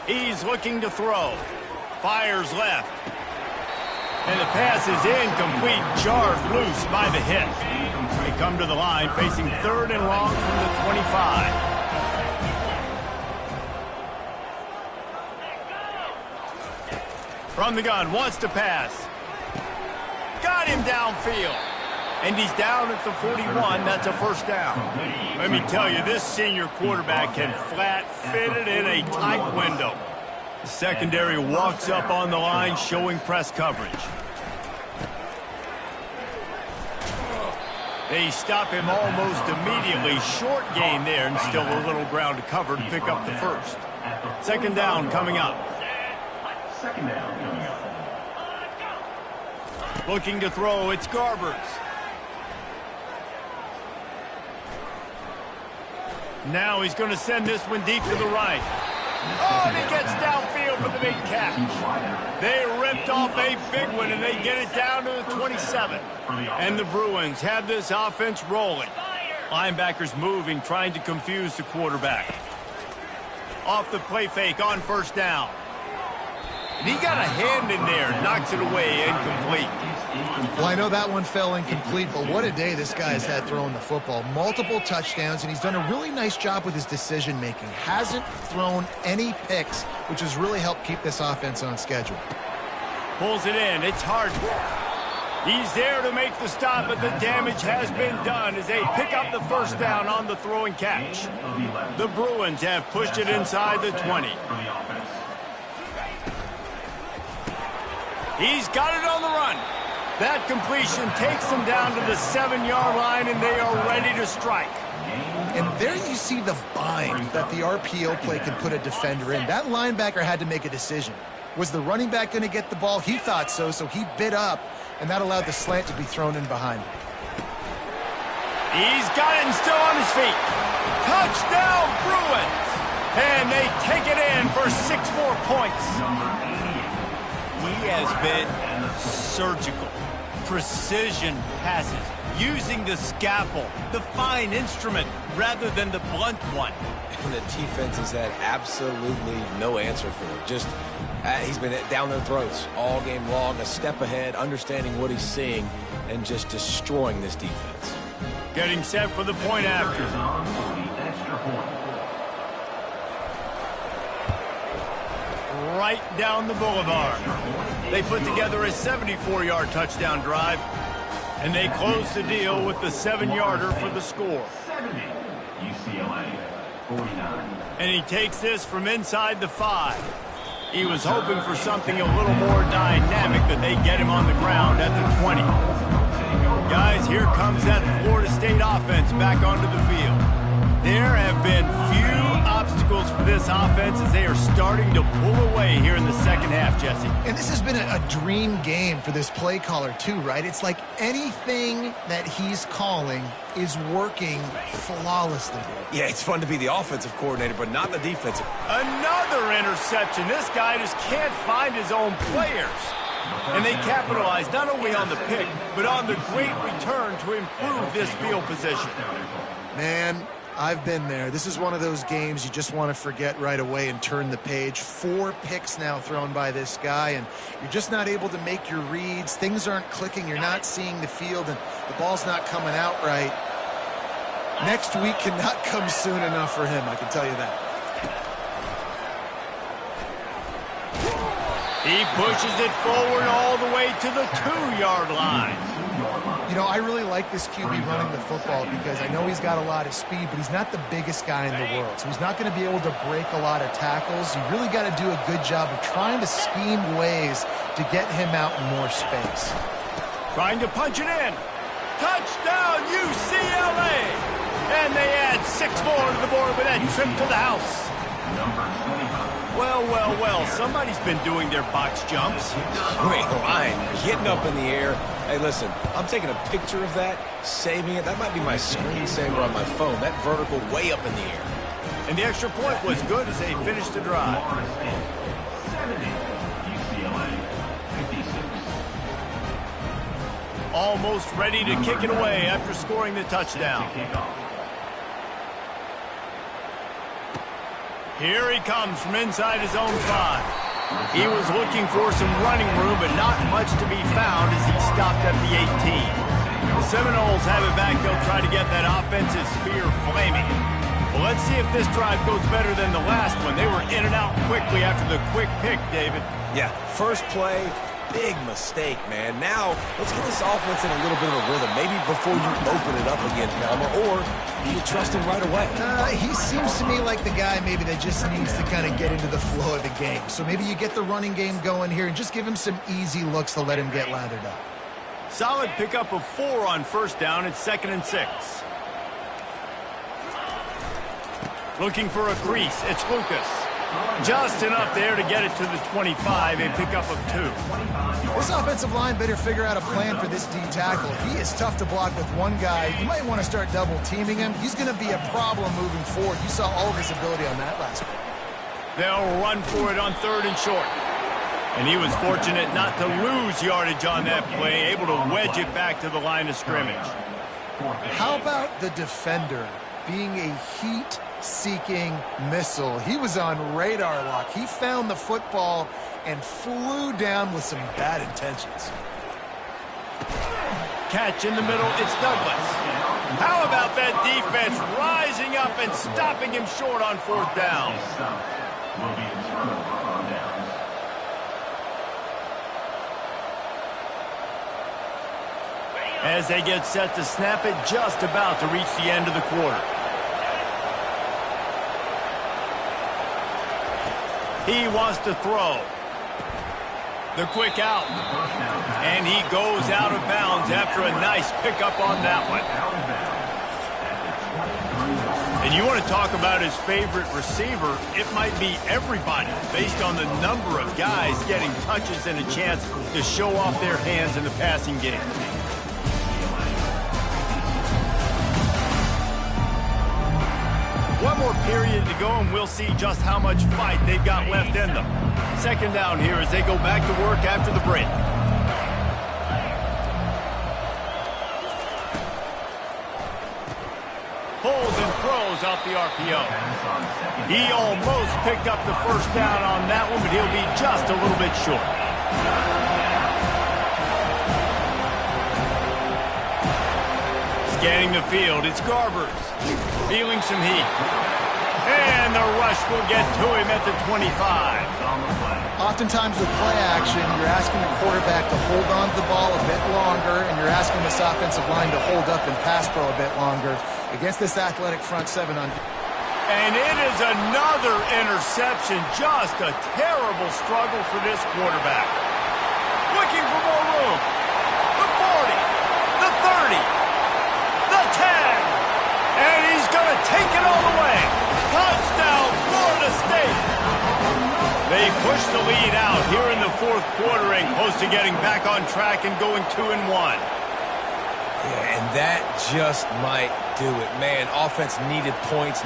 He's looking to throw. Fires left. And the pass is incomplete. Jarred loose by the hit. They come to the line facing 3rd and long from the 25. From the gun, wants to pass. Got him downfield. And he's down at the 41. That's a 1st down. Let me tell you, this senior quarterback can flat fit it in a tight window. The secondary walks up on the line, showing press coverage. They stop him almost immediately. Short gain there, and still a little ground to cover to pick up the 1st. 2nd down coming up. Looking to throw, it's Garbers. Now he's going to send this one deep to the right. Oh, and he gets downfield for the big catch. They ripped off a big one, and they get it down to the 27. And the Bruins have this offense rolling. Linebackers moving, trying to confuse the quarterback. Off the play fake on first down. And he got a hand in there, knocks it away, incomplete. Well, I know that one fell incomplete, but what a day this guy has had throwing the football. Multiple touchdowns, and he's done a really nice job with his decision-making. Hasn't thrown any picks, which has really helped keep this offense on schedule. Pulls it in. It's hard. He's there to make the stop, but the damage has been done as they pick up the first down on the throw and catch. The Bruins have pushed it inside the 20. He's got it on the run. That completion takes them down to the 7-yard line, and they are ready to strike. And there you see the bind that the RPO play can put a defender in. That linebacker had to make a decision. Was the running back going to get the ball? He thought so, so he bit up, and that allowed the slant to be thrown in behind him. He's got it and still on his feet. Touchdown, Bruins! And they take it in for 6 more points. He has been surgical. Precision passes, using the scalpel, the fine instrument, rather than the blunt one. And the defense has had absolutely no answer for it. Just, he's been down their throats all game long, a step ahead, understanding what he's seeing, and just destroying this defense. Getting set for the point after. Right down the boulevard. They put together a 74-yard touchdown drive, and they close the deal with the 7-yarder for the score. UCLA, 49. And he takes this from inside the 5. He was hoping for something a little more dynamic, but they get him on the ground at the 20. Guys, here comes that Florida State offense back onto the field. There have been few obstacles for this offense as they are starting to pull away here in the second half, Jesse. And this has been a dream game for this play caller too, right? It's like anything that he's calling is working flawlessly. Yeah, it's fun to be the offensive coordinator, but not the defensive. Another interception. This guy just can't find his own players. And they capitalize not only on the pick, but on the great return to improve this field position. Man, I've been there. This is one of those games you just want to forget right away and turn the page. 4 picks now thrown by this guy, and you're just not able to make your reads. Things aren't clicking. You're not seeing the field, and the ball's not coming out right. Next week cannot come soon enough for him, I can tell you that. He pushes it forward all the way to the 2-yard line. You know, I really like this QB running the football because I know he's got a lot of speed, but he's not the biggest guy in the world. So he's not going to be able to break a lot of tackles. You really got to do a good job of trying to scheme ways to get him out in more space. Trying to punch it in. Touchdown, UCLA! And they add 6 more to the board with that trip to the house. Well, well, well, somebody's been doing their box jumps. Wait, line, getting up in the air. Hey, listen, I'm taking a picture of that, saving it. That might be my screensaver on my phone. That vertical way up in the air. And the extra point was good as they finished the drive. 70, UCLA, 56. Almost ready to kick it away after scoring the touchdown. Here he comes from inside his own 5. He was looking for some running room, but not much to be found as he stopped at the 18. The Seminoles have it back. They'll try to get that offensive spear flaming. Well, let's see if this drive goes better than the last one. They were in and out quickly after the quick pick, David. Yeah, first play, big mistake, man. Now, let's get this offense in a little bit of a rhythm. Maybe before you open it up again, Palmer, or you trust him right away. He seems to me like the guy maybe that just needs to kind of get into the flow of the game. So maybe you get the running game going here and just give him some easy looks to let him get lathered up. Solid pickup of 4 on first down. It's 2nd and 6. Looking for a crease. It's Lucas. Just enough there to get it to the 25, a pickup of 2. This offensive line better figure out a plan for this D tackle. He is tough to block with one guy. You might want to start double teaming him. He's going to be a problem moving forward. You saw all of his ability on that last play. They'll run for it on 3rd and short. And he was fortunate not to lose yardage on that play, able to wedge it back to the line of scrimmage. How about the defender being a heat-seeking missile? He was on radar lock. He found the football and flew down with some bad intentions. Catch in the middle, it's Douglas. How about that defense rising up and stopping him short on 4th down? Will be determined on downs. As they get set to snap it, just about to reach the end of the quarter. He wants to throw. The quick out. And he goes out of bounds after a nice pickup on that one. And you want to talk about his favorite receiver, it might be everybody based on the number of guys getting touches and a chance to show off their hands in the passing game. One more period to go, and we'll see just how much fight they've got left in them. 2nd down here as they go back to work after the break. Pulls and throws out the RPO. He almost picked up the 1st down on that one, but he'll be just a little bit short. Scanning the field, it's Garbers. Feeling some heat. And the rush will get to him at the 25. Oftentimes with play action, you're asking the quarterback to hold on to the ball a bit longer, and you're asking this offensive line to hold up and pass pro a bit longer against this athletic front 7 on. And it is another interception. Just a terrible struggle for this quarterback. Looking for more room. The 40. The 30. The 10. And he's going to take it all the way. Touchdown, Florida State. They push the lead out here in the 4th quarter and close to getting back on track and going 2-1. Yeah, and that just might do it. Man, offense needed points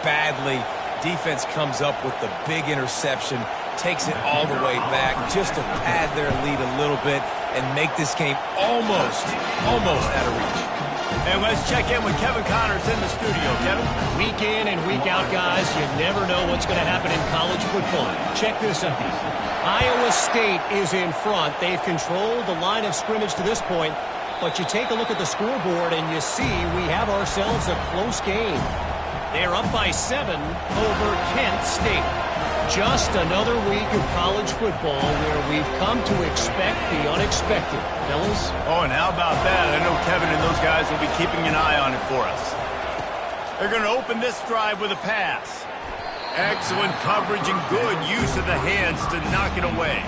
badly. Defense comes up with the big interception, takes it all the way back just to pad their lead a little bit and make this game almost out of reach. And let's check in with Kevin Connors in the studio. Kevin? Week in and week out, guys, you never know what's going to happen in college football. Check this out. Iowa State is in front. They've controlled the line of scrimmage to this point, but you take a look at the scoreboard and you see we have ourselves a close game. They're up by 7 over Kent State. Just another week of college football where we've come to expect the unexpected. Fellas? Oh, and how about that? I know Kevin and those guys will be keeping an eye on it for us. They're going to open this drive with a pass. Excellent coverage and good use of the hands to knock it away.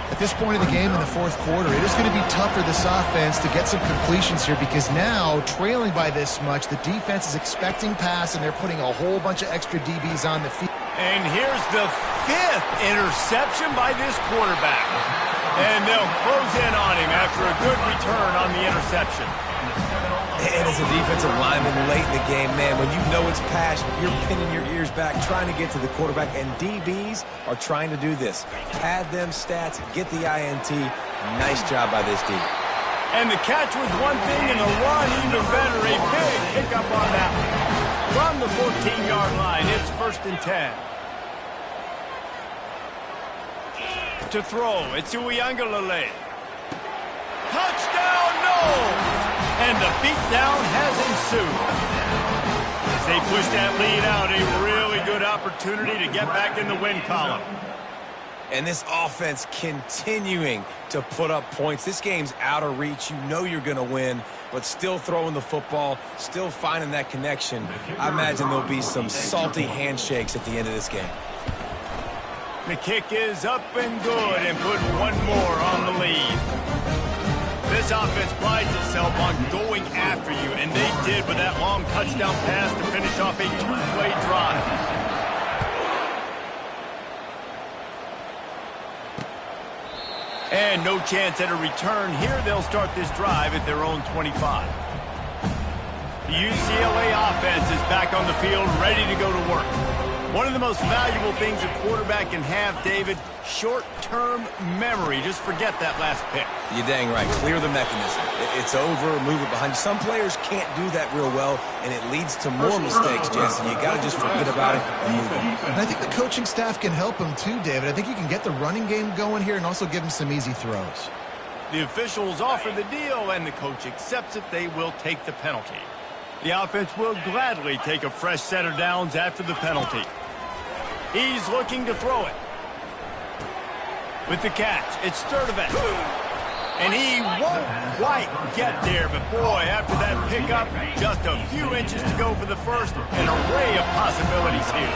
At this point in the game in the 4th quarter, it is going to be tough for this offense to get some completions here because now, trailing by this much, the defense is expecting pass and they're putting a whole bunch of extra DBs on the field. And here's the 5th interception by this quarterback. And they'll close in on him after a good return on the interception. And as a defensive lineman late in the game, man, when you know it's passion, you're pinning your ears back, trying to get to the quarterback, and DBs are trying to do this. Pad them stats, get the INT. Nice job by this D. And the catch was one thing, and the run even better. A big pickup on that one. From the 14-yard line, it's 1st and 10. To throw, it's Uyunglele. Touchdown, no! And the beatdown has ensued. As they push that lead out, a really good opportunity to get back in the win column. And this offense continuing to put up points. This game's out of reach. You know you're going to win, but still throwing the football, still finding that connection. I imagine there'll be some salty handshakes at the end of this game. The kick is up and good and put one more on the lead. This offense prides itself on going after you, and they did with that long touchdown pass to finish off a 2-play drive. And no chance at a return here. They'll start this drive at their own 25. The UCLA offense is back on the field, ready to go to work. One of the most valuable things a quarterback can have, David, short-term memory. Just forget that last pick. You're dang right. Clear the mechanism. It's over, move it behind you. Some players can't do that real well, and it leads to more mistakes, Jesse. You got to just forget about it and move on. And I think the coaching staff can help him too, David. I think you can get the running game going here and also give him some easy throws. The officials offer the deal, and the coach accepts it. They will take the penalty. The offense will gladly take a fresh set of downs after the penalty. He's looking to throw it. With the catch, it's Sturdivant. And he won't quite get there, but boy, after that pickup, just a few inches to go for the first, an array of possibilities here.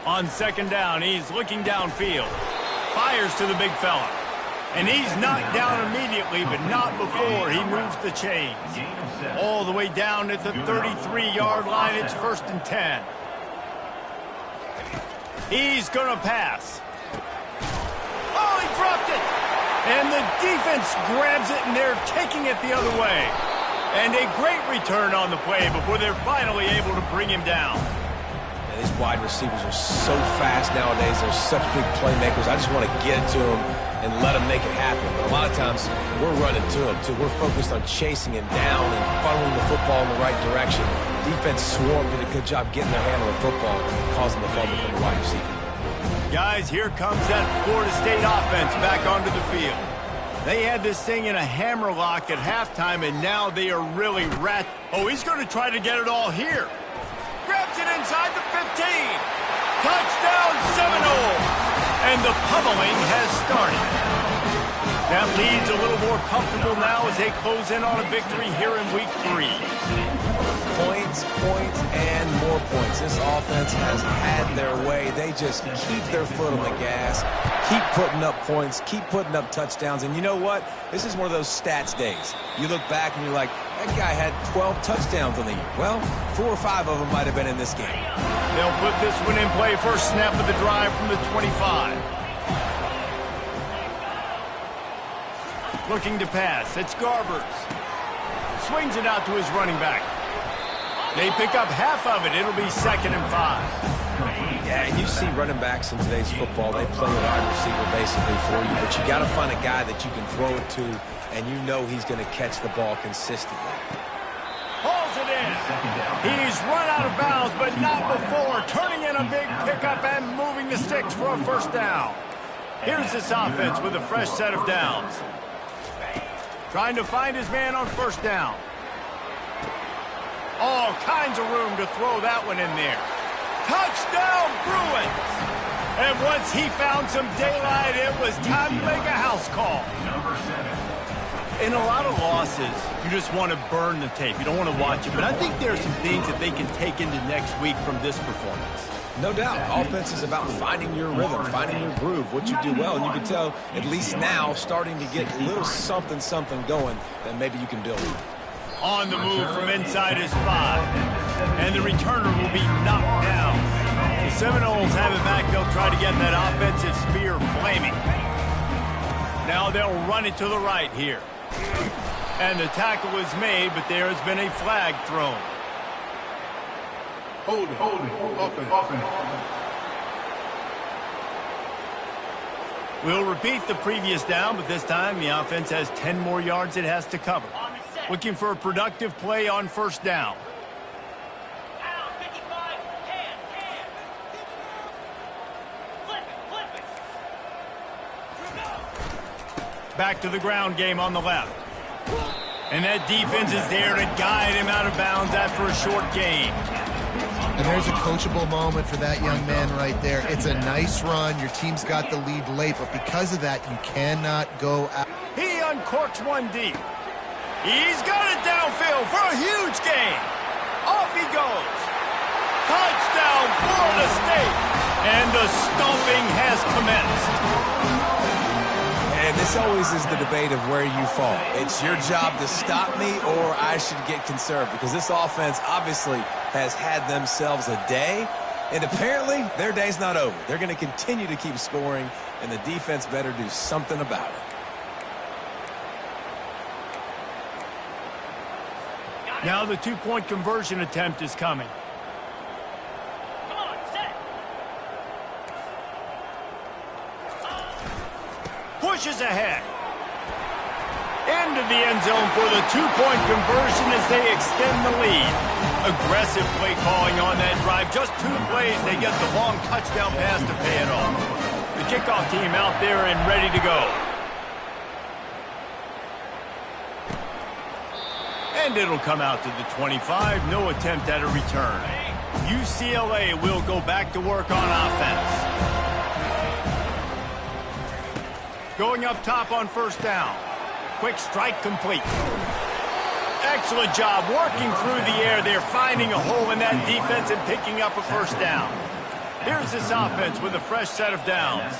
On second down, he's looking downfield. Fires to the big fella. And he's knocked down immediately, but not before he moves the chains. All the way down at the 33-yard line, it's 1st and 10. He's going to pass. Oh, he dropped it! And the defense grabs it, and they're taking it the other way. And a great return on the play before they're finally able to bring him down. Man, these wide receivers are so fast nowadays. They're such big playmakers. I just want to get it to them and let him make it happen. But a lot of times, we're running to him, too. We're focused on chasing him down and funneling the football in the right direction. Defense swarmed, did a good job getting their hand on the football, causing the fumble from the wide receiver. Guys, here comes that Florida State offense back onto the field. They had this thing in a hammerlock at halftime, and now they are really Oh, he's going to try to get it all here. Grabs it inside the 15. Touchdown, Seminoles! And the pummeling has started. That lead's a little more comfortable now as they close in on a victory here in Week 3. Points, and more points. This offense has had their way. They just keep their foot on the gas, keep putting up points, keep putting up touchdowns. And you know what? This is one of those stats days. You look back and you're like, that guy had 12 touchdowns on the year. Well, 4 or 5 of them might have been in this game. They'll put this one in play. First snap of the drive from the 25. Looking to pass. It's Garbers. Swings it out to his running back. They pick up half of it. It'll be 2nd and 5. Yeah, and you see running backs in today's football. They play a wide receiver basically for you, but you got to find a guy that you can throw it to, and you know he's going to catch the ball consistently. Hauls it in. He's run out of bounds, but not before. Turning in a big pickup and moving the sticks for a first down. Here's this offense with a fresh set of downs. Trying to find his man on first down. All kinds of room to throw that one in there. Touchdown, Bruins! And once he found some daylight, it was time to make a house call. In a lot of losses, you just want to burn the tape. You don't want to watch it. But I think there are some things that they can take into next week from this performance. No doubt. Offense is about finding your rhythm, finding your groove, what you do well. And you can tell, at least now, starting to get a little something going that maybe you can build. On the move from inside his 5. And the returner will be knocked down. The Seminoles have it back. They'll try to get that offensive spear flaming. Now they'll run it to the right here. And the tackle is made, but there has been a flag thrown. Hold it. Offense. We'll repeat the previous down, but this time the offense has 10 more yards it has to cover. Looking for a productive play on first down. Back to the ground game on the left. And that defense is there to guide him out of bounds after a short gain. And there's a coachable moment for that young man right there. It's a nice run. Your team's got the lead late, but because of that, you cannot go out. He uncorks one deep. He's got it downfield for a huge gain. Off he goes. Touchdown, Florida State. And the stomping has commenced. And this always is the debate of where you fall. It's your job to stop me or I should get conserved, because this offense obviously has had themselves a day, And apparently, their day's not over. They're going to continue to keep scoring, and the defense better do something about it. Now the two-point conversion attempt is coming. Come on, set. Pushes ahead. Into the end zone for the two-point conversion as they extend the lead. Aggressive play calling on that drive. Just 2 plays, they get the long touchdown pass to pay it off. The kickoff team out there and ready to go. And it'll come out to the 25. No attempt at a return. UCLA will go back to work on offense. Going up top on first down. Quick strike complete. Excellent job working through the air. They're finding a hole in that defense and picking up a first down. Here's this offense with a fresh set of downs.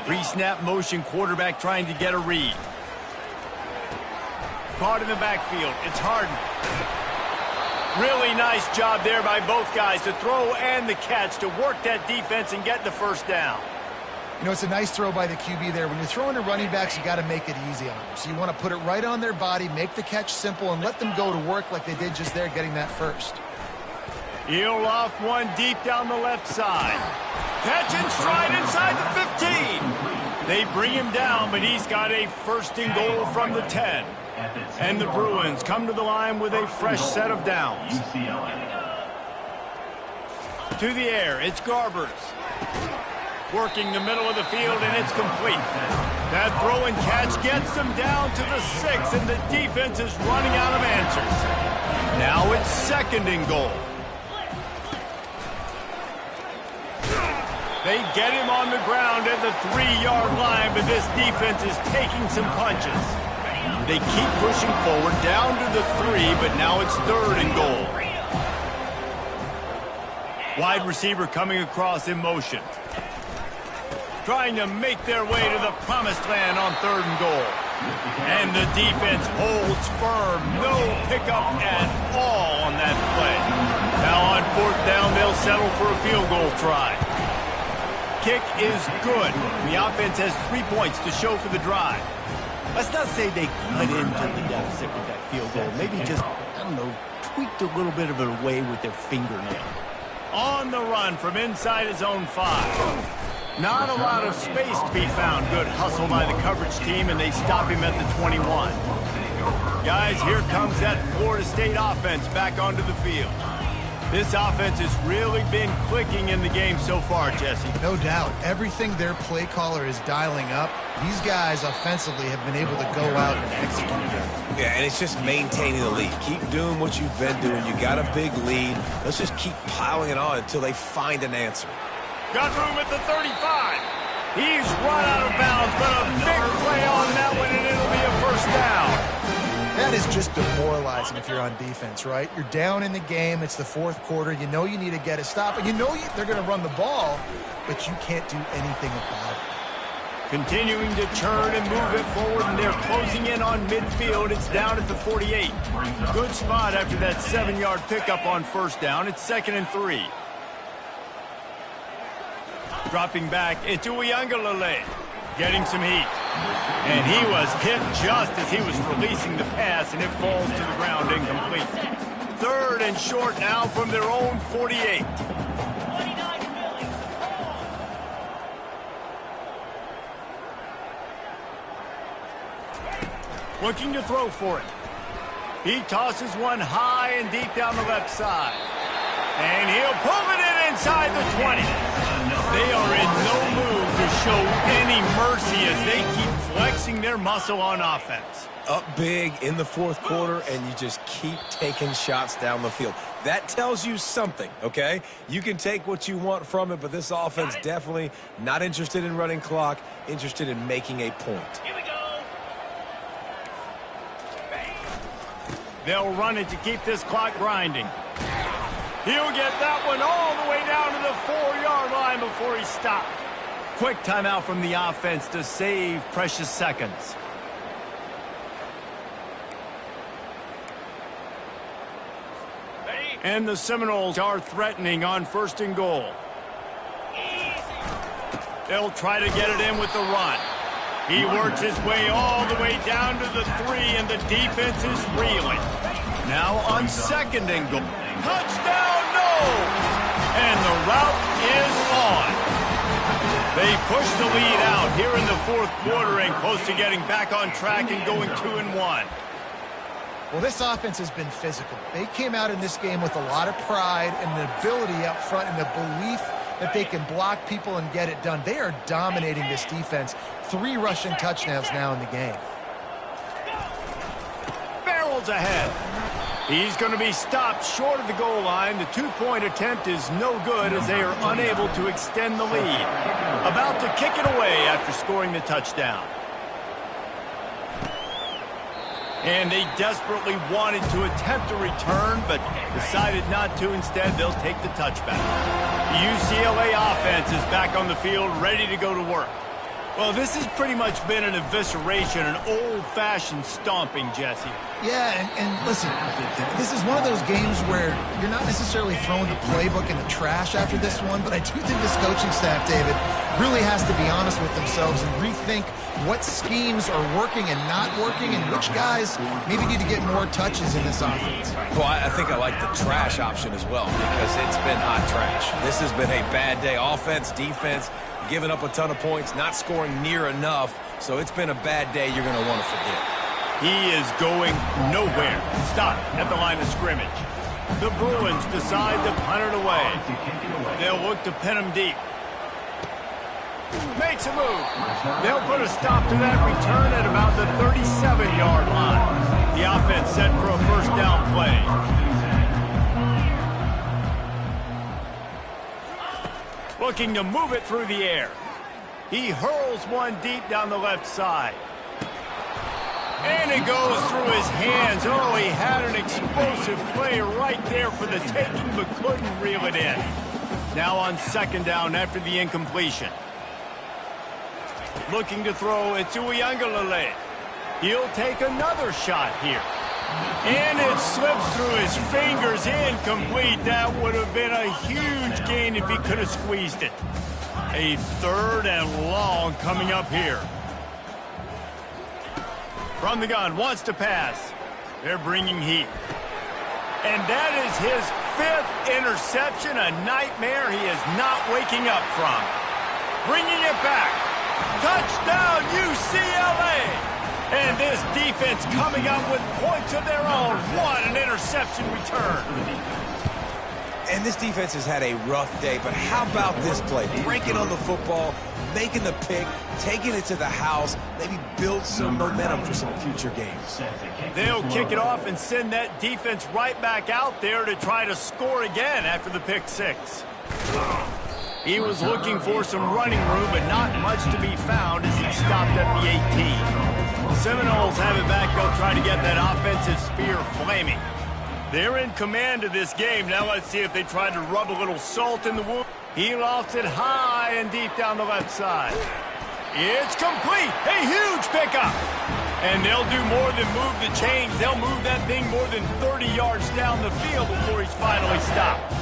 Pre-snap motion, quarterback trying to get a read. Caught in the backfield. It's Harden. Really nice job there by both guys to throw and the catch to work that defense and get the first down. You know, it's a nice throw by the QB there. When you're throwing to running backs, you got to make it easy on them. So you want to put it right on their body, make the catch simple, and let them go to work like they did just there, getting that first. He'll off one deep down the left side. Catch and stride inside the 15. They bring him down, but he's got a first and goal from the 10. And the Bruins come to the line with a fresh set of downs. To the air, it's Garbers. Working the middle of the field, and it's complete. That throw and catch gets them down to the 6, and the defense is running out of answers. Now it's second and goal. They get him on the ground at the 3-yard line, but this defense is taking some punches. They keep pushing forward down to the 3, but now it's third and goal. Wide receiver coming across in motion. Trying to make their way to the promised land on third and goal. And the defense holds firm. No pickup at all on that play. Now on fourth down, they'll settle for a field goal try. Kick is good. The offense has 3 points to show for the drive. Let's not say they cut into the deficit with that field goal. Maybe just, I don't know, tweaked a little bit of it away with their fingernail. On the run from inside his own 5. Not a lot of space to be found. Good hustle by the coverage team, and they stop him at the 21. Guys, here comes that Florida State offense back onto the field. This offense has really been clicking in the game so far, Jesse. No doubt. Everything their play caller is dialing up, these guys offensively have been able to go out and execute. Yeah, and it's just maintaining the lead. Keep doing what you've been doing. You got a big lead. Let's just keep piling it on until they find an answer. Got room at the 35. He's run out of bounds, but a big play on that one, and it'll be a first down. That is just demoralizing if you're on defense, right? You're down in the game. It's the fourth quarter. You know you need to get a stop, and you know they're going to run the ball, but you can't do anything about it. Continuing to churn and move it forward, and they're closing in on midfield. It's down at the 48. Good spot after that 7-yard pickup on first down. It's 2nd and 3. Dropping back into Uiagalelei, getting some heat. And he was hit just as he was releasing the pass, and it falls to the ground incomplete. 3rd and short now from their own 48. Looking to throw for it. He tosses one high and deep down the left side. And he'll pull it in inside the 20. They are in no mood to show any mercy as they keep flexing their muscle on offense. Up big in the fourth quarter, and you just keep taking shots down the field. That tells you something, okay? You can take what you want from it, but this offense definitely not interested in running clock, interested in making a point. Here we go. They'll run it to keep this clock grinding. He'll get that one all the way down to the 4-yard line before he stopped. Quick timeout from the offense to save precious seconds. Ready? And the Seminoles are threatening on 1st and goal. They'll try to get it in with the run. He works his way all the way down to the 3, and the defense is reeling. Now on 2nd and goal. Touchdown, no! And the route is on. They push the lead out here in the 4th quarter and close to getting back on track and going 2-1. Well, this offense has been physical. They came out in this game with a lot of pride and an ability up front and a belief that they can block people and get it done. They are dominating this defense. 3 rushing touchdowns now in the game. Barrels ahead. He's going to be stopped short of the goal line. The 2-point attempt is no good as they are unable to extend the lead. About to kick it away after scoring the touchdown. And they desperately wanted to attempt a return, but decided not to. Instead, they'll take the touchback. The UCLA offense is back on the field, ready to go to work. Well, this has pretty much been an evisceration, an old-fashioned stomping, Jesse. Yeah, and listen, this is one of those games where you're not necessarily throwing the playbook in the trash after this one, but I do think this coaching staff, David, really has to be honest with themselves and rethink what schemes are working and not working and which guys maybe need to get more touches in this offense. Well, I think I like the trash option as well because it's been hot trash. This has been a bad day. Offense, defense, giving up a ton of points, not scoring near enough. So it's been a bad day you're going to want to forget. He is going nowhere. Stop at the line of scrimmage. The Bruins decide to punt it away. They'll look to pin him deep. Makes a move. They'll put a stop to that return at about the 37-yard line. The offense set for a 1st down play. Looking to move it through the air. He hurls one deep down the left side. And it goes through his hands. Oh, he had an explosive play right there for the taking, but couldn't reel it in. Now on 2nd down after the incompletion. Looking to throw, it's UCLA. He'll take another shot here. And it slips through his fingers, incomplete. That would have been a huge gain if he could have squeezed it. A 3rd and long coming up here. From the gun, wants to pass. They're bringing heat. And that is his 5th interception, a nightmare he is not waking up from. Bringing it back. Touchdown, UCLA! And this defense coming up with points of their own. What an interception return. And this defense has had a rough day, but how about this play? Breaking on the football, making the pick, taking it to the house, maybe build some momentum for some future games. They'll kick it off and send that defense right back out there to try to score again after the pick 6. He was looking for some running room, but not much to be found as he stopped at the 18. The Seminoles have it back. They'll try to get that offensive spear flaming. They're in command of this game. Now let's see if they try to rub a little salt in the wound. He lofts it high and deep down the left side. It's complete. A huge pickup. And they'll do more than move the chains. They'll move that thing more than 30 yards down the field before he's finally stopped.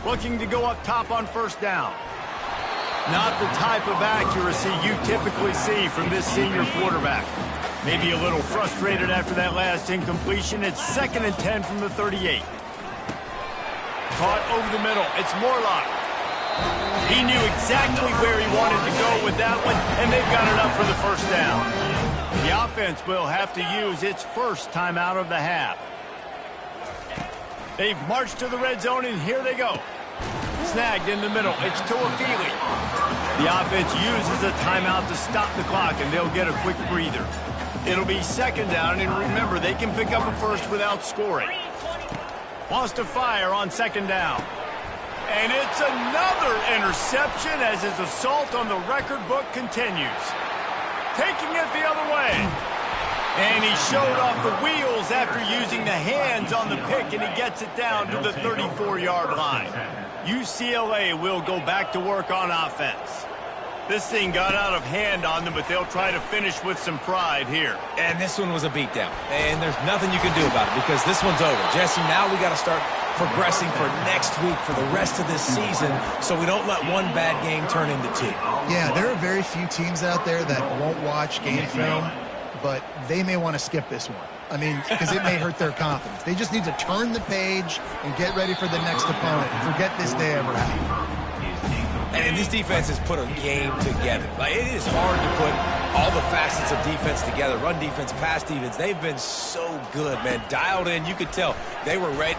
Looking to go up top on 1st down. Not the type of accuracy you typically see from this senior quarterback. Maybe a little frustrated after that last incompletion. It's 2nd and 10 from the 38. Caught over the middle. It's Morlock. He knew exactly where he wanted to go with that one, and they've got it up for the 1st down. The offense will have to use its 1st timeout of the half. They've marched to the red zone, and here they go. Snagged in the middle. It's Toafili. The offense uses a timeout to stop the clock, and they'll get a quick breather. It'll be 2nd down, and remember, they can pick up a 1st without scoring. Wants to fire on 2nd down. And it's another interception as his assault on the record book continues. Taking it the other way. And he showed off the wheels after using the hands on the pick, and he gets it down to the 34-yard line. UCLA will go back to work on offense. This thing got out of hand on them, but they'll try to finish with some pride here. And this one was a beatdown. And there's nothing you can do about it because this one's over. Jesse, now we got to start progressing for next week for the rest of this season so we don't let one bad game turn into two. Yeah, there are very few teams out there that won't watch game film, but they may want to skip this one. I mean, because it may hurt their confidence. They just need to turn the page and get ready for the next opponent and forget this day ever happened. And this defense has put a game together. Like, it is hard to put all the facets of defense together. Run defense, pass defense. They've been so good, man. Dialed in. You could tell they were ready.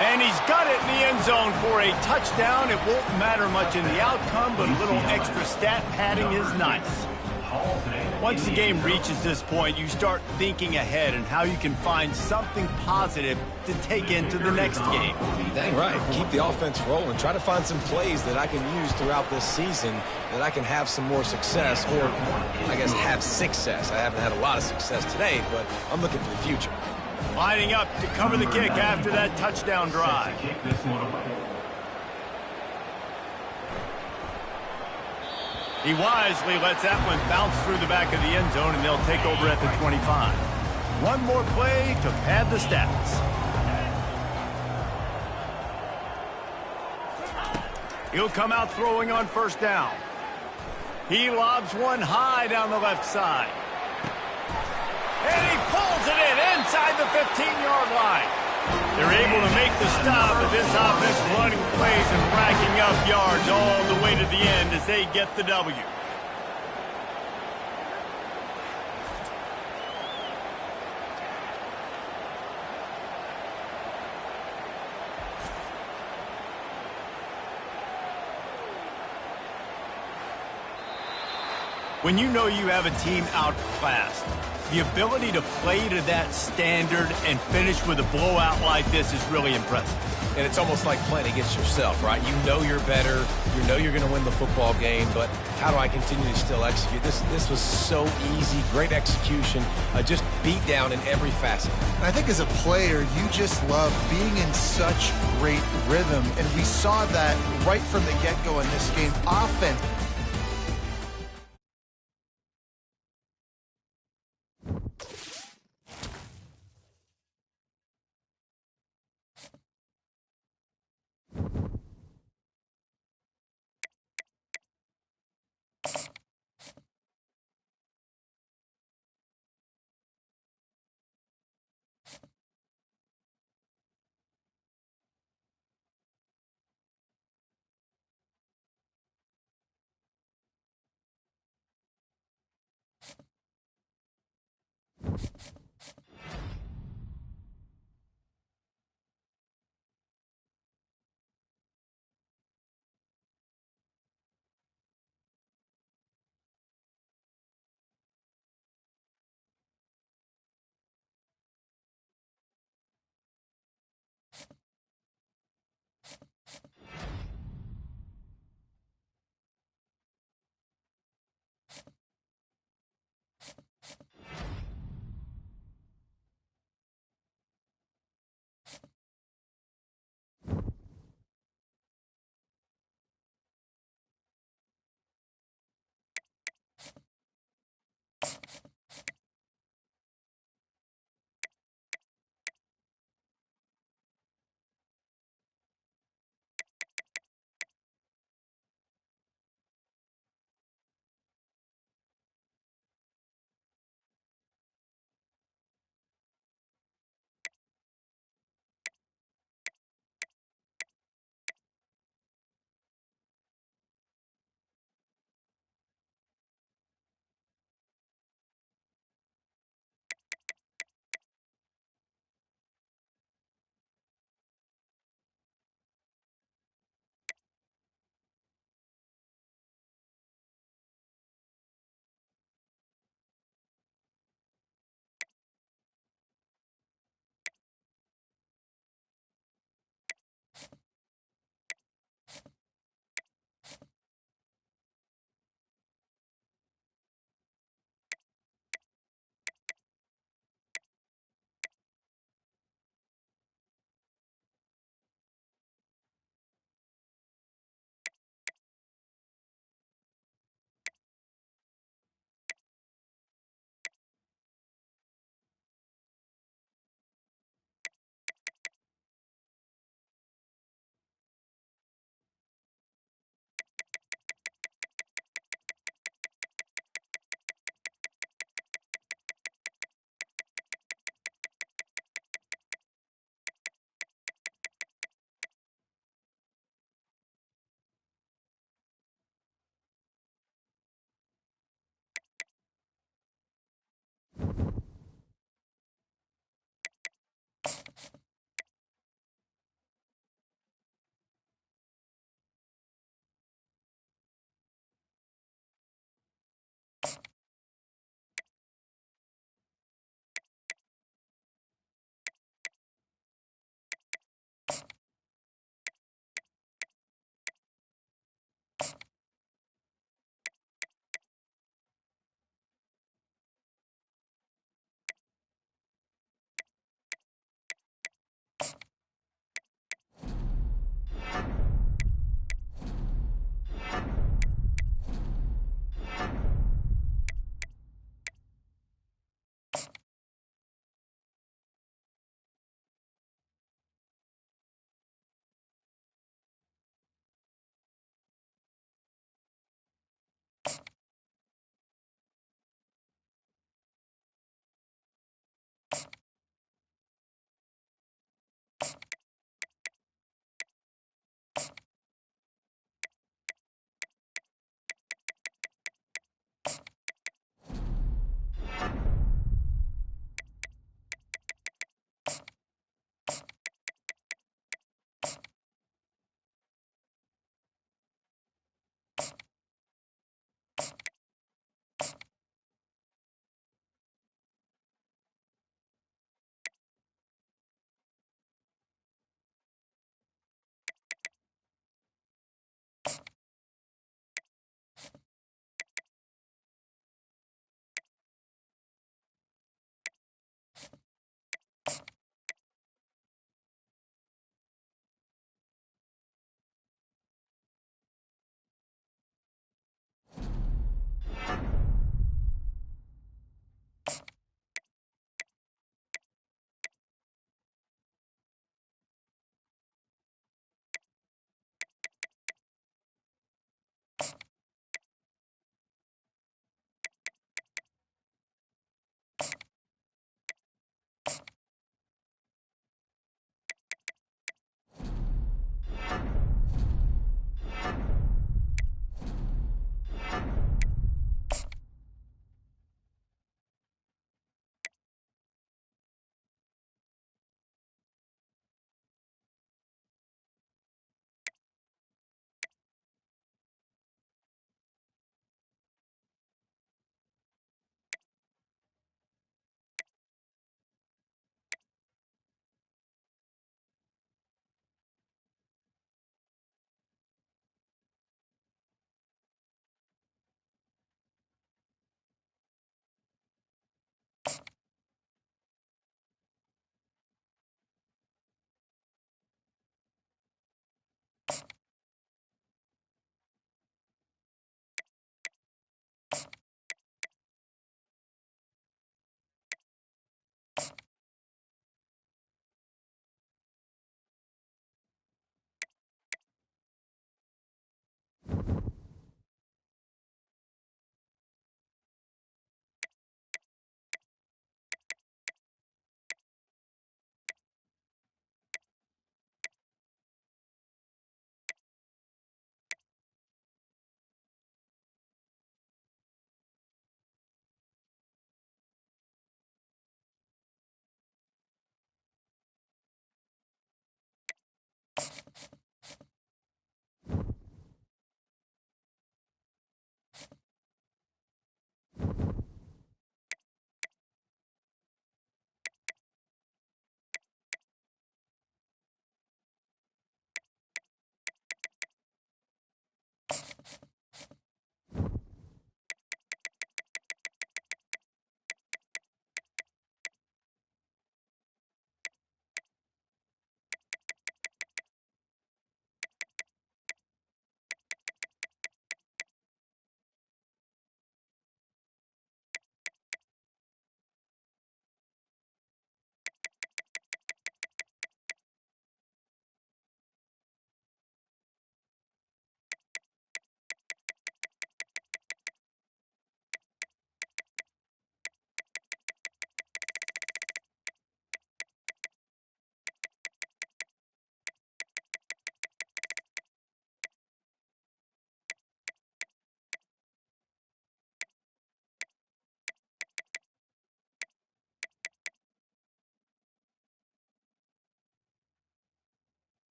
And he's got it in the end zone for a touchdown. It won't matter much in the outcome, but a little extra stat padding is nice. Once the game reaches this point, you start thinking ahead and how you can find something positive to take into the next game. Dang right. Keep the offense rolling. Try to find some plays that I can use throughout this season that I can have some more success, or I guess have success. I haven't had a lot of success today, but I'm looking for the future. Lining up to cover the kick after that touchdown drive. Kick this one away. He wisely lets that one bounce through the back of the end zone, and they'll take over at the 25. One more play to pad the stats. He'll come out throwing on first down. He lobs one high down the left side. And he pulls it in inside the 15-yard line. They're able to make the stop, but this offense running plays and racking up yards all the way to the end as they get the W. When you know you have a team outclassed, the ability to play to that standard and finish with a blowout like this is really impressive. And it's almost like playing against yourself, right? You know you're better. You know you're going to win the football game, but how do I continue to still execute? This was so easy, great execution, just beat down in every facet. And I think as a player, you just love being in such great rhythm, and we saw that right from the get-go in this game. Offense.